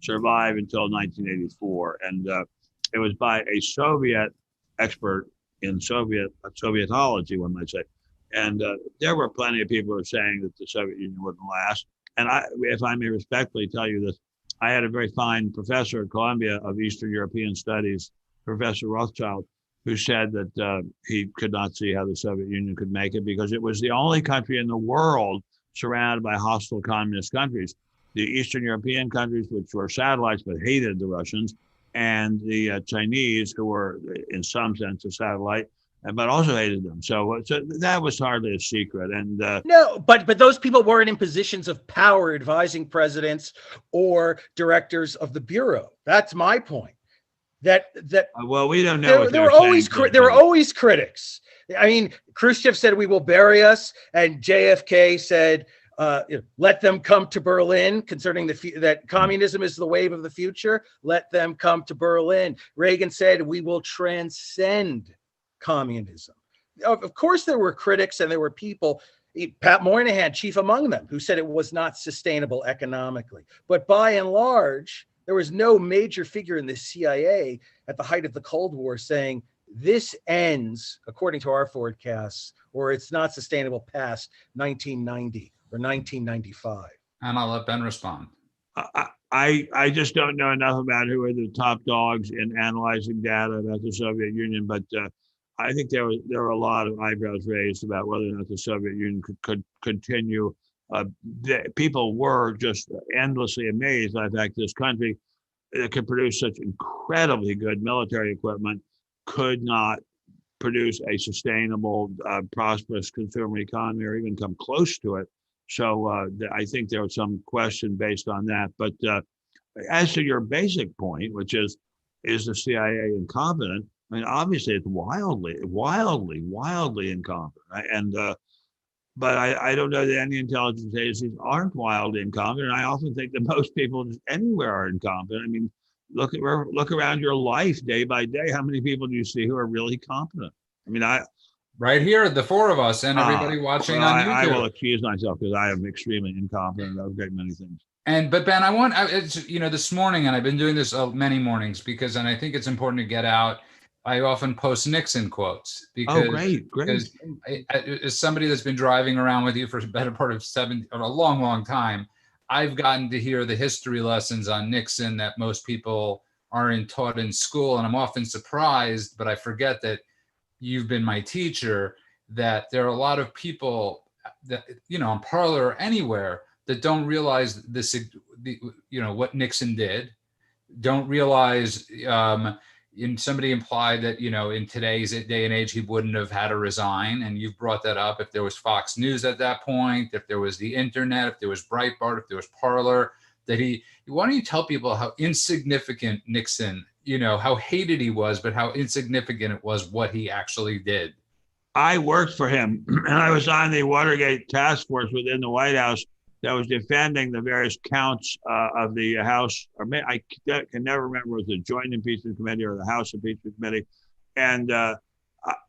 Survive Until 1984?" And it was by a Soviet expert in Sovietology, one might say. And there were plenty of people who were saying that the Soviet Union wouldn't last. And if I may respectfully tell you this, I had a very fine professor at Columbia of Eastern European Studies, Professor Rothschild, who said that he could not see how the Soviet Union could make it because it was the only country in the world surrounded by hostile communist countries. The Eastern European countries, which were satellites but hated the Russians, and the Chinese, who were in some sense a satellite, but also hated them. So that was hardly a secret. And
no, but those people weren't in positions of power advising presidents or directors of the Bureau. That's my point. That
well, we don't know.
There were always critics. I mean, Khrushchev said, "We will bury us," and JFK said, "Let them come to Berlin," concerning that communism is the wave of the future. Let them come to Berlin. Reagan said, "We will transcend communism." Of course, there were critics and there were people Pat Moynihan, chief among them, who said it was not sustainable economically. But by and large, there was no major figure in the CIA at the height of the Cold War saying this ends, according to our forecasts, or it's not sustainable past 1990 or 1995.
And I'll let Ben respond.
I just don't know enough about who are the top dogs in analyzing data about the Soviet Union, but I think there were a lot of eyebrows raised about whether or not the Soviet Union could continue. People were just endlessly amazed by the fact this country that could produce such incredibly good military equipment could not produce a sustainable, prosperous consumer economy or even come close to it. So I think there was some question based on that. But as to your basic point, which is the CIA incompetent? I mean, obviously it's wildly incompetent. And but I don't know that any intelligence agencies aren't wildly incompetent. I often think that most people just anywhere are incompetent. I mean, look around your life day by day. How many people do you see who are really competent? I mean,
right here, the four of us and everybody watching on YouTube.
I will accuse myself because I am extremely incompetent of great many things.
But Ben, it's, this morning, and I've been doing this many mornings and I think it's important to get out. I often post Nixon quotes because,
great.
Because as somebody that's been driving around with you for the better part of a long time, I've gotten to hear the history lessons on Nixon that most people aren't taught in school. And I'm often surprised, but I forget that you've been my teacher, that there are a lot of people that, on Parler or anywhere that don't realize what Nixon did, don't realize, somebody implied that, in today's day and age, he wouldn't have had to resign. And you've brought that up. If there was Fox News at that point, if there was the internet, if there was Breitbart, if there was Parler, why don't you tell people how insignificant Nixon, how hated he was, but how insignificant it was what he actually did.
I worked for him and I was on the Watergate task force within the White House that was defending the various counts of the House, I can never remember if it was the Joint Impeachment Committee or the House Impeachment Committee. And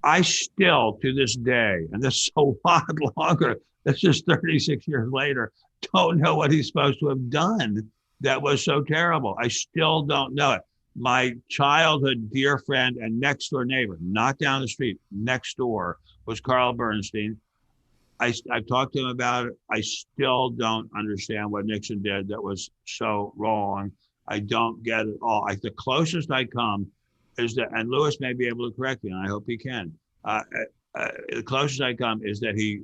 I still, to this day, and this is a lot longer, this is 36 years later, don't know what he's supposed to have done that was so terrible. I still don't know it. My childhood dear friend and next door neighbor, not down the street, next door, was Carl Bernstein. I've talked to him about it. I still don't understand what Nixon did that was so wrong. I don't get it all. The closest I come is that, and Lewis may be able to correct me, and I hope he can. The closest I come is that he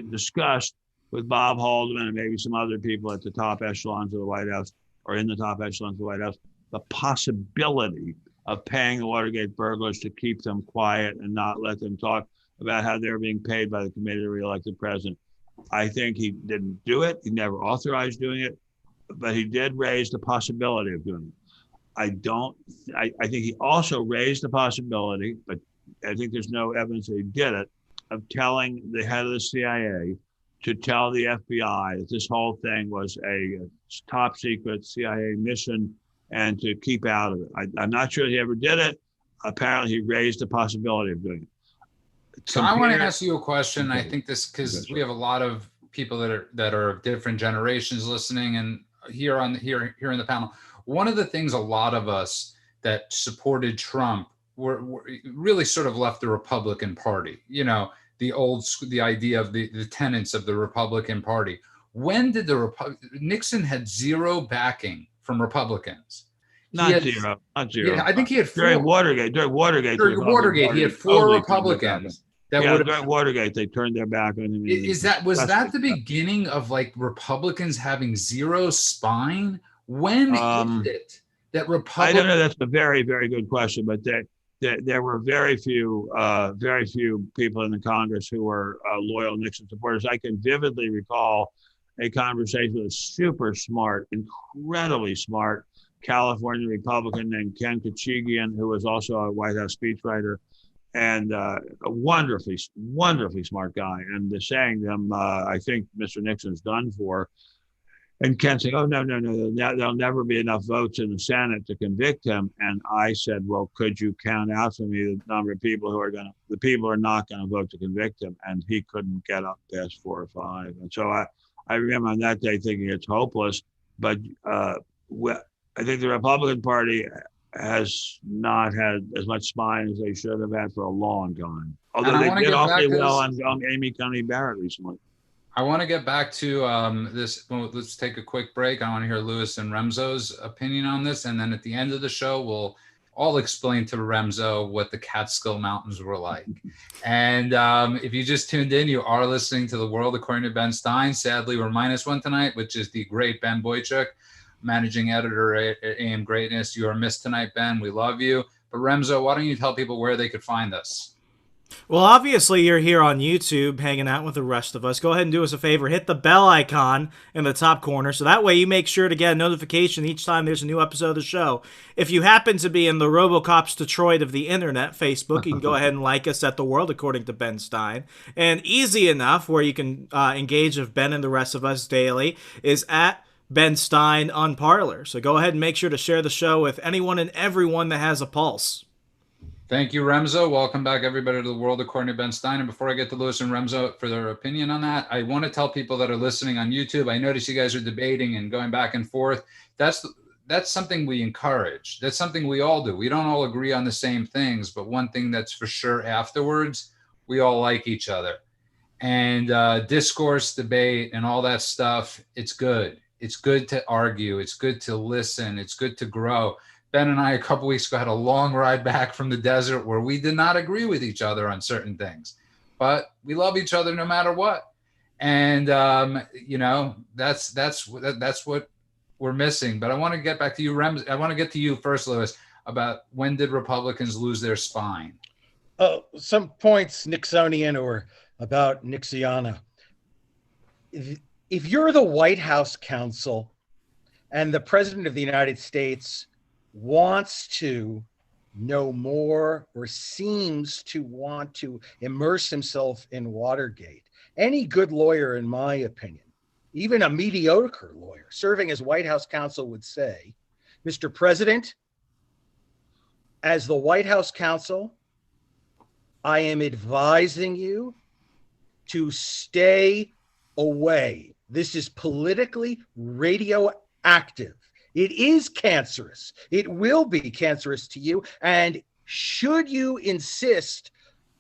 discussed with Bob Haldeman and maybe some other people at the top echelons of the White House or in the top echelons of the White House, the possibility of paying the Watergate burglars to keep them quiet and not let them talk about how they're being paid by the committee to reelect the president. I think he didn't do it. He never authorized doing it, but he did raise the possibility of doing it. I think he also raised the possibility, but I think there's no evidence that he did it, of telling the head of the CIA to tell the FBI that this whole thing was a top secret CIA mission and to keep out of it. I'm not sure he ever did it. Apparently he raised the possibility of doing it.
So I want to ask you a question. I think this, because we have a lot of people that are of different generations listening, and here in the panel, one of the things a lot of us that supported Trump were really sort of left the Republican Party. The idea of the tenets of the Republican Party. When did Nixon had zero backing from Republicans?
Not zero.
Yeah, I think he had four.
During Watergate,
he had four Republicans.
During Watergate, they turned their back on him.
Was that the beginning of Republicans having zero spine? When is it that Republicans?
I don't know. That's a very, very good question, but there were very few people in the Congress who were loyal Nixon supporters. I can vividly recall a conversation with a super smart, incredibly smart California Republican named Ken Kachigian, who was also a White House speechwriter and a wonderfully smart guy. And saying to him, I think Mr. Nixon's done for. And Ken said, "Oh, no, there'll never be enough votes in the Senate to convict him." And I said, "Well, could you count out for me the number of people who are not going to vote to convict him?" And he couldn't get up past 4 or 5. And so I remember on that day thinking it's hopeless. But I think the Republican Party has not had as much spine as they should have had for a long time. Although they did awfully well on Amy Coney Barrett recently.
I want to get back to this. Well, let's take a quick break. I want to hear Lewis and Remzo's opinion on this. And then at the end of the show, we'll all explain to Remzo what the Catskill Mountains were like. And if you just tuned in, you are listening to The World According to Ben Stein. Sadly, we're -1 tonight, which is the great Ben Boychuk, managing editor at AM Greatness. You are missed tonight, Ben. We love you. But Remzo, why don't you tell people where they could find us?
Well, obviously, you're here on YouTube hanging out with the rest of us. Go ahead and do us a favor. Hit the bell icon in the top corner, so that way you make sure to get a notification each time there's a new episode of the show. If you happen to be in the RoboCops Detroit of the internet, Facebook, you can go ahead and like us at The World According to Ben Stein. And easy enough, where you can engage with Ben and the rest of us daily, is at Ben Stein on Parler. So go ahead and make sure to share the show with anyone and everyone that has a pulse.
Thank you, Remzo. Welcome back, everybody, to The World According to Ben Stein. And before I get to Lewis and Remzo for their opinion on that, I want to tell people that are listening on YouTube, I notice you guys are debating and going back and forth. That's something we encourage. That's something we all do. We don't all agree on the same things, but one thing that's for sure afterwards, we all like each other. And discourse, debate, and all that stuff, it's good. It's good to argue. It's good to listen. It's good to grow. Ben and I, a couple weeks ago, had a long ride back from the desert where we did not agree with each other on certain things, but we love each other no matter what. And, that's what we're missing. But I want to get back to you, Rems. I want to get to you first, Lewis, about when did Republicans lose their spine?
Some points Nixonian or about Nixiana. If you're the White House counsel and the President of the United States wants to know more or seems to want to immerse himself in Watergate, any good lawyer, in my opinion, even a mediocre lawyer serving as White House counsel, would say, Mr. President, as the White House counsel, I am advising you to stay away. This is politically radioactive. It is cancerous. It will be cancerous to you. And should you insist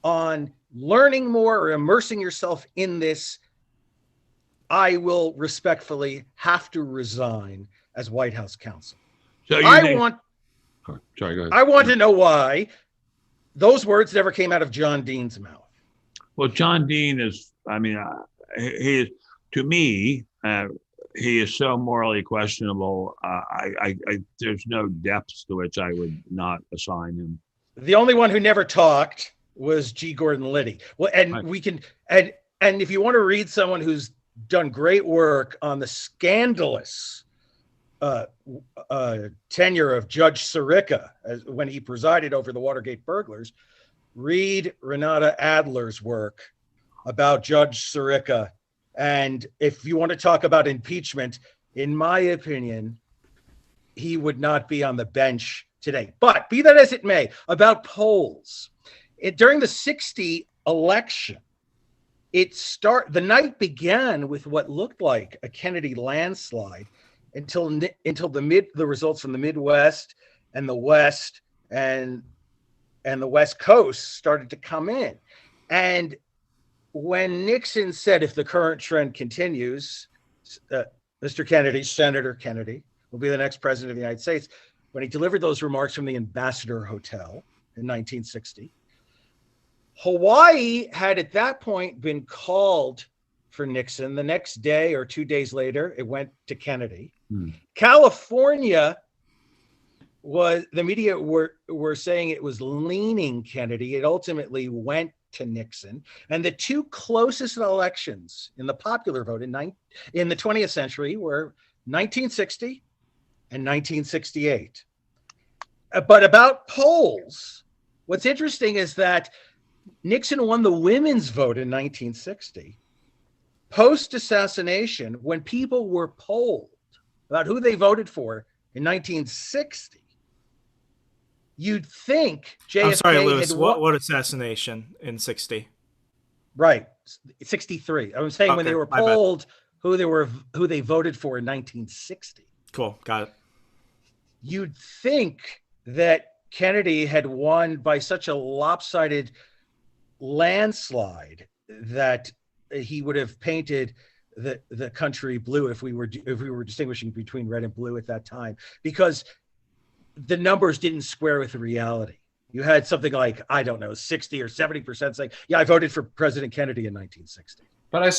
on learning more or immersing yourself in this, I will respectfully have to resign as White House counsel.
So
Sorry, go ahead. I want to know why those words never came out of John Dean's mouth.
Well, John Dean is, he is, to me, he is so morally questionable. There's no depths to which I would not assign him.
The only one who never talked was G. Gordon Liddy. Well, and
right.
We can, and if you want to read someone who's done great work on the scandalous tenure of Judge Sirica when he presided over the Watergate burglars, read Renata Adler's work about Judge Sirica. And if you want to talk about impeachment, in my opinion, he would not be on the bench today. But be that as it may, about polls. During the 1960 election, the night began with what looked like a Kennedy landslide until the results from the Midwest and the West and the West Coast started to come in. And when Nixon said, if the current trend continues, Mr. Kennedy, Senator Kennedy, will be the next president of the United States, when he delivered those remarks from the Ambassador Hotel in 1960, Hawaii had at that point been called for Nixon. The next day or 2 days later, it went to Kennedy. California, the media were saying it was leaning Kennedy. It ultimately went to Nixon. And the two closest elections in the popular vote in the 20th century were 1960 and 1968. But about polls, what's interesting is that Nixon won the women's vote in 1960, post-assassination, when people were polled about who they voted for in 1960, you'd think JFK
I'm sorry, Lewis.
had
What assassination in 60?
Right, 63. I was saying when
Okay,
they were
my bad.
polled who they voted for in 1960.
Cool, got it.
You'd think that Kennedy had won by such a lopsided landslide that he would have painted the country blue if we were distinguishing between red and blue at that time, because the numbers didn't square with the reality. You had something like, I don't know, 60 or 70% saying, yeah, I voted for President Kennedy in 1960.
But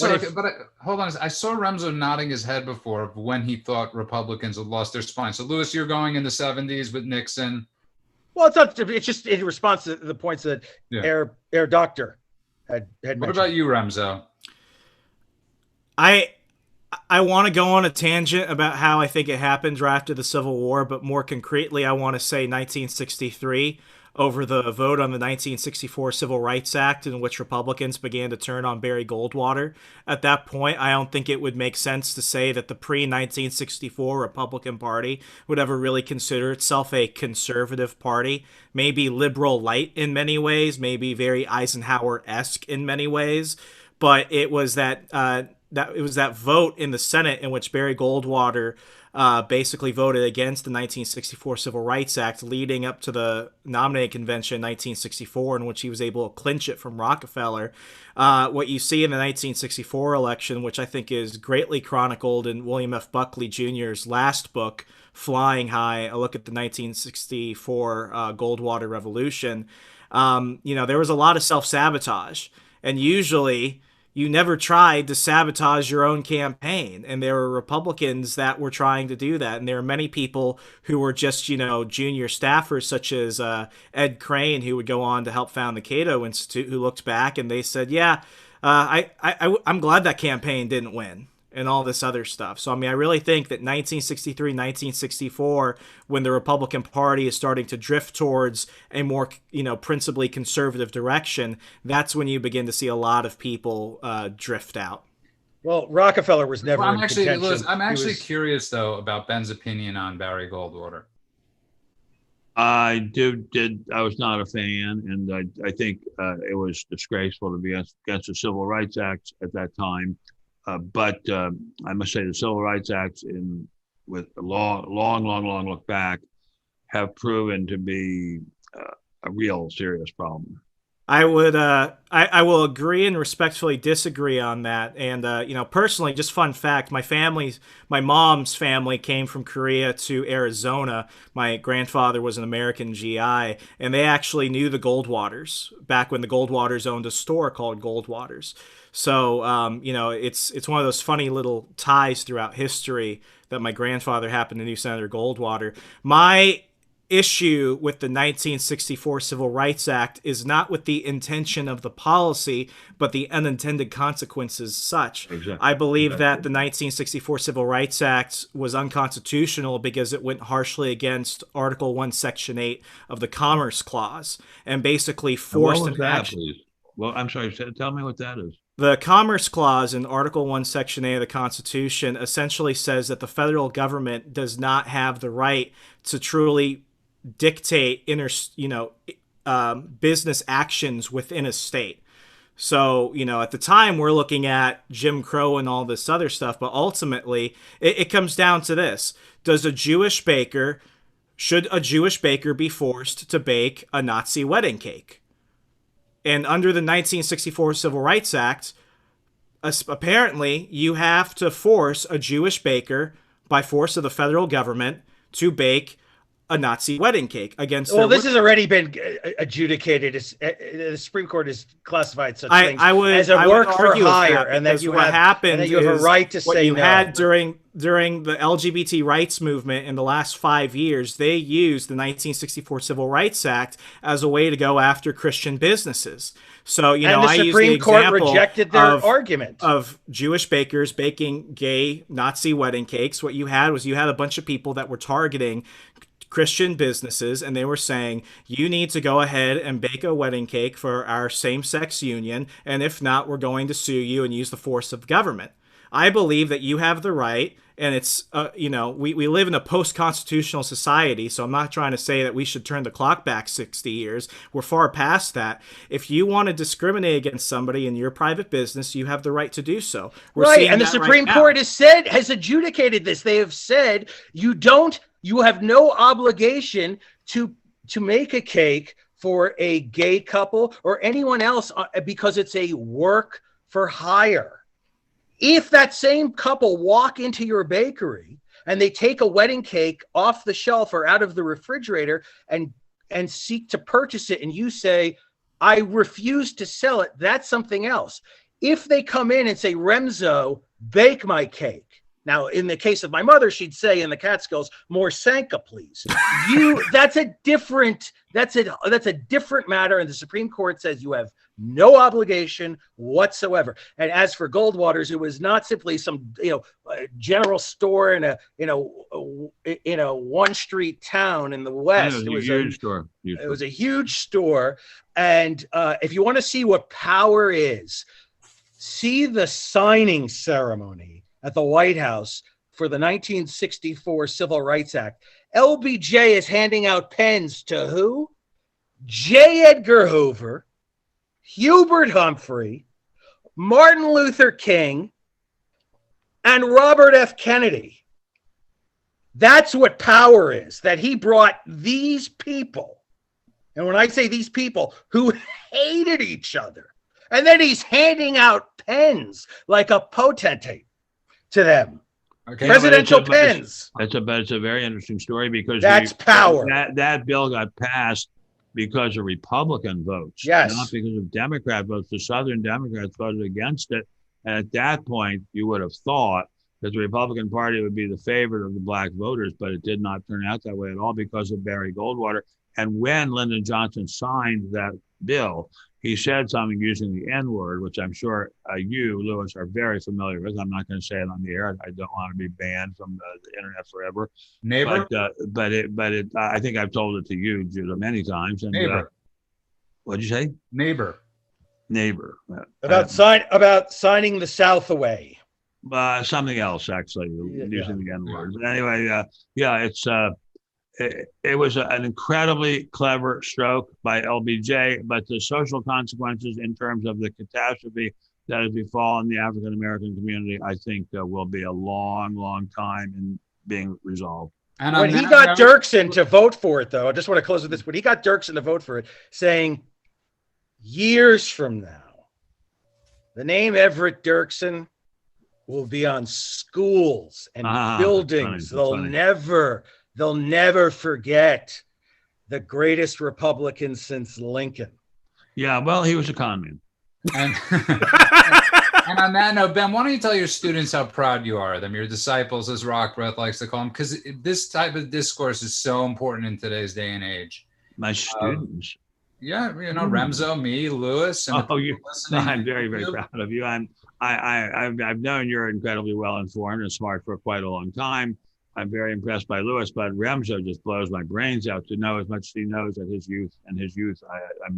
hold on. I saw Remzo nodding his head before of when he thought Republicans had lost their spine. So, Lewis, you're going in the 70s with Nixon.
Well, it's not. It's just in response to the points that Air Doctor had mentioned.
What about you, Remzo?
I want to go on a tangent about how I think it happened right after the Civil War, but more concretely, I want to say 1963 over the vote on the 1964 Civil Rights Act, in which Republicans began to turn on Barry Goldwater. At that point, I don't think it would make sense to say that the pre-1964 Republican Party would ever really consider itself a conservative party. Maybe liberal light in many ways, maybe very Eisenhower-esque in many ways, but it was that vote in the Senate in which Barry Goldwater basically voted against the 1964 Civil Rights Act, leading up to the nominating convention in 1964, in which he was able to clinch it from Rockefeller. What you see in the 1964 election, which I think is greatly chronicled in William F. Buckley Jr.'s last book, Flying High, a look at the 1964 Goldwater Revolution, there was a lot of self-sabotage. And usually you never tried to sabotage your own campaign. And there were Republicans that were trying to do that. And there are many people who were just, junior staffers, such as Ed Crane, who would go on to help found the Cato Institute, who looked back and they said, I'm glad that campaign didn't win, and all this other stuff. So, I really think that 1963, 1964, when the Republican Party is starting to drift towards a more, principally conservative direction, that's when you begin to see a lot of people drift out.
Well, Rockefeller was never in contention.
Liz, I'm actually curious, though, about Ben's opinion on Barry Goldwater.
I was not a fan, and I think it was disgraceful to be against the Civil Rights Act at that time. But I must say the Civil Rights Act, with a long look back, have proven to be a real serious problem.
I would, I will agree and respectfully disagree on that. And, personally, just fun fact, my mom's family came from Korea to Arizona. My grandfather was an American GI, and they actually knew the Goldwaters back when the Goldwaters owned a store called Goldwaters. So, it's one of those funny little ties throughout history that my grandfather happened to know Senator Goldwater. My issue with the 1964 Civil Rights Act is not with the intention of the policy, but the unintended consequences such.
Exactly.
I believe that the 1964 Civil Rights Act was unconstitutional because it went harshly against Article 1, Section 8 of the Commerce Clause and basically forced an action.
Please? Well, I'm sorry, tell me what that is.
The Commerce Clause in Article 1, Section 8 of the Constitution essentially says that the federal government does not have the right to truly dictate business actions within a state. So, at the time we're looking at Jim Crow and all this other stuff, but ultimately it comes down to this. Should a Jewish baker be forced to bake a Nazi wedding cake? And under the 1964 Civil Rights Act, apparently you have to force a Jewish baker by force of the federal government to bake a Nazi wedding cake against.
Well, this has already been adjudicated. The Supreme Court has classified such things as a work for hire, and that you have a right to say no.
What you had during the LGBT rights movement in the last 5 years, they used the 1964 Civil Rights Act as a way to go after Christian businesses. So,
and the Supreme Court rejected their argument
of Jewish bakers baking gay Nazi wedding cakes. What you had was a bunch of people that were targeting Christian businesses, and they were saying, you need to go ahead and bake a wedding cake for our same-sex union, and if not, we're going to sue you and use the force of government. I believe that you have the right, and it's, we live in a post-constitutional society, so I'm not trying to say that we should turn the clock back 60 years. We're far past that. If you want to discriminate against somebody in your private business, you have the right to do so.
Right, and the Supreme Court has adjudicated this. They have said you have no obligation to make a cake for a gay couple or anyone else because it's a work for hire. If that same couple walk into your bakery and they take a wedding cake off the shelf or out of the refrigerator and seek to purchase it, and you say, I refuse to sell it, that's something else. If they come in and say, Remzo, bake my cake. Now, in the case of my mother, she'd say in the Catskills, more Sanka, please. That's a different matter. And the Supreme Court says you have no obligation whatsoever. And as for Goldwater's, it was not simply some general store in a one street town in the West.
It was a huge store.
It was a huge store. And if you want to see what power is, see the signing ceremony at the White House for the 1964 Civil Rights Act. LBJ is handing out pens to who? J. Edgar Hoover, Hubert Humphrey, Martin Luther King, and Robert F. Kennedy. That's what power is, that he brought these people. And when I say these people who hated each other, and then he's handing out pens like a potentate to them. Okay. Presidential pens.
It's a very interesting story because
that's power.
That bill got passed because of Republican votes,
yes,
not because of Democrat votes. The Southern Democrats voted against it, and at that point, you would have thought that the Republican Party would be the favorite of the black voters, but it did not turn out that way at all because of Barry Goldwater. And when Lyndon Johnson signed that bill, he said something using the N-word, which I'm sure you, Lewis, are very familiar with. I'm not going to say it on the air. I don't want to be banned from the internet forever.
Neighbor?
But I think I've told it to you, Judah, many times. And,
neighbor.
What'd you say?
Neighbor.
Neighbor.
About signing the South away.
Something else, actually, using the N-word. But anyway, it was an incredibly clever stroke by LBJ, but the social consequences in terms of the catastrophe that has befallen the African-American community, I think will be a long, long time in being resolved.
And when he got Dirksen to vote for it, though, I just want to close with this. When he got Dirksen to vote for it, saying years from now, the name Everett Dirksen will be on schools and buildings. They'll never forget the greatest Republican since Lincoln.
Yeah, well, he was a con man.
And on that note, Ben, why don't you tell your students how proud you are of them, your disciples, as Rock Breath likes to call them, because this type of discourse is so important in today's day and age.
My students.
Remzo, me, Lewis. And
I'm very, very proud of you. I've known you're incredibly well informed and smart for quite a long time. I'm very impressed by Lewis, but Remzo just blows my brains out to know as much as he knows at his youth. I'm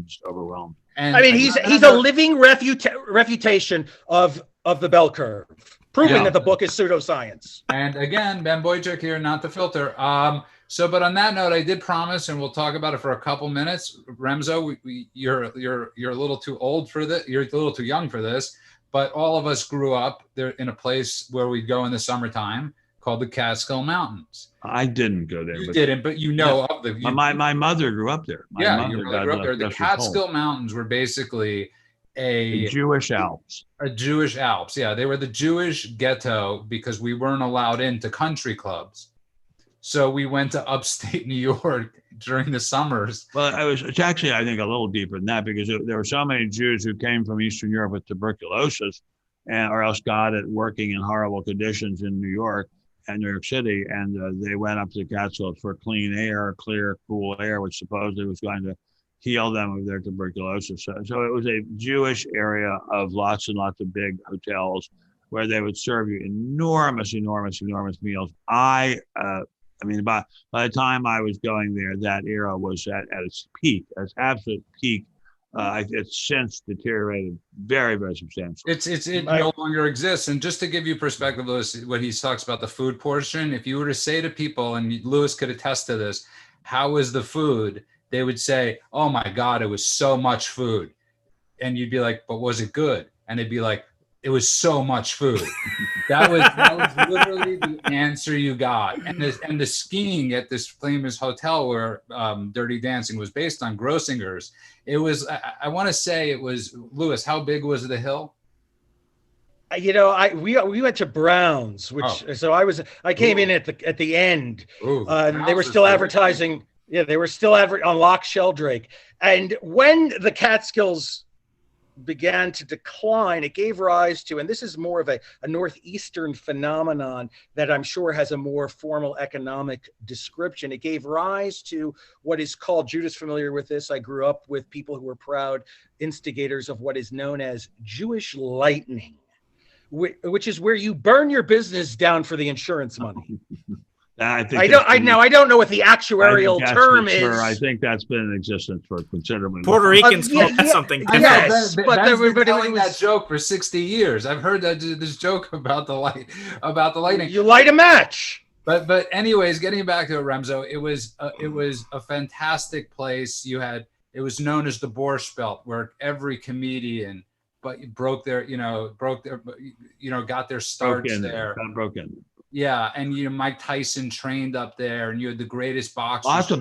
just overwhelmed.
And he's a living refutation of the bell curve, proving that the book is pseudoscience.
And again, Ben Boychuk here, not the filter. But on that note, I did promise, and we'll talk about it for a couple minutes. Remzo, you're a little too old for this. You're a little too young for this. But all of us grew up there in a place where we'd go in the summertime called the Catskill Mountains.
I didn't go there.
You didn't, but you know of the.
My mother grew up there.
Your mother grew up there. The Catskill Mountains were basically
the Jewish Alps.
A Jewish Alps, yeah. They were the Jewish ghetto because we weren't allowed into country clubs. So we went to upstate New York during the summers.
Well, it's actually, I think, a little deeper than that because there were so many Jews who came from Eastern Europe with tuberculosis or else got it working in horrible conditions in New York and New York City. And they went up to the Catskills for clean air, clear, cool air, which supposedly was going to heal them of their tuberculosis. So it was a Jewish area of lots and lots of big hotels where they would serve you enormous meals. I I mean, by the time I was going there, that era was at its peak, its absolute peak. It's since deteriorated very, very substantially.
It no longer exists. And just to give you perspective, Lewis, when he talks about the food portion, if you were to say to people, and Lewis could attest to this, how was the food? They would say, "Oh my God, it was so much food." And you'd be like, "But was it good?" And they'd be like, "It was so much food." That was literally the answer you got. And the skiing at this famous hotel where Dirty Dancing was based on, Grossinger's, it was, I want to say it was, Lewis, how big was the hill?
We went to Brown's, so I came in at the end. They were still advertising. Yeah, they were still on Loch Sheldrake. And when the Catskills began to decline, it gave rise to, and this is more of a northeastern phenomenon that I'm sure has a more formal economic description. It gave rise to what is called, Judah's familiar with this, I grew up with people who were proud instigators of what is known as Jewish lightning, which is where you burn your business down for the insurance money. I don't know what the actuarial term is.
I think that's been in existence for considerably.
Puerto Ricans call that something different.
Yes, but everybody telling that joke for 60 years. I've heard this joke about the lightning.
You light a match.
But anyways, getting back to it, Remzo, it was a fantastic place. It was known as the Borscht Belt, where every comedian got their starts there.
Broke in.
Yeah, and Mike Tyson trained up there, and you had the greatest boxers.
Lots of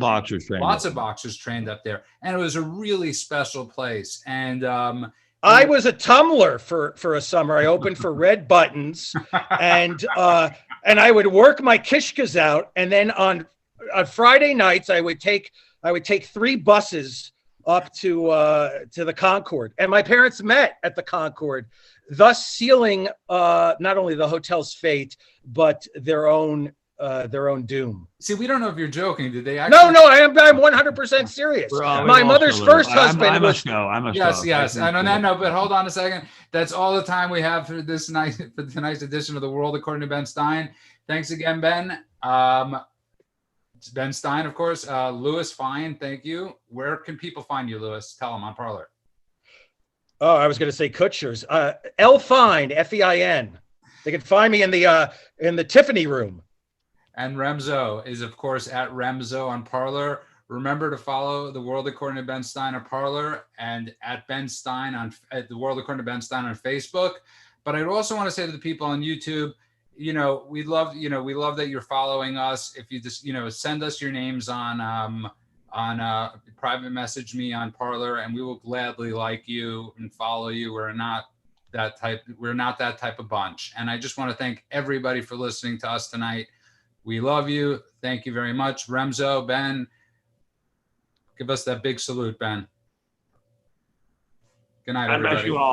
boxers
trained up there, and it was a really special place. And
I was a tumbler for a summer. I opened for Red Buttons, and I would work my kishkas out, and then on Friday nights I would take 3 buses up to the Concord, and my parents met at the Concord, thus sealing not only the hotel's fate but their own doom.
See, we don't know if you're joking. Did they actually?
No, I'm 100% serious. My mother's first husband.
I must go.
Yes. I know. But hold on a second. That's all the time we have for tonight's edition of The World According to Ben Stein. Thanks again, Ben. It's Ben Stein, of course. Lewis Fine, thank you. Where can people find you, Lewis? Tell them on Parler.
Oh, I was going to say Kutcher's. L Fine, Fein. They can find me in the Tiffany room.
And Remzo is, of course, at Remzo on Parler. Remember to follow The World According to Ben Stein on Parler, and at Ben Stein at The World According to Ben Stein on Facebook. But I'd also want to say to the people on YouTube, we love that you're following us. If you just, send us your names on private message me on Parler, and we will gladly like you and follow you. We're not that type of bunch. And I just want to thank everybody for listening to us tonight. We love you. Thank you very much. Remzo, Ben, give us that big salute, Ben. Good night, everybody.
God bless you all.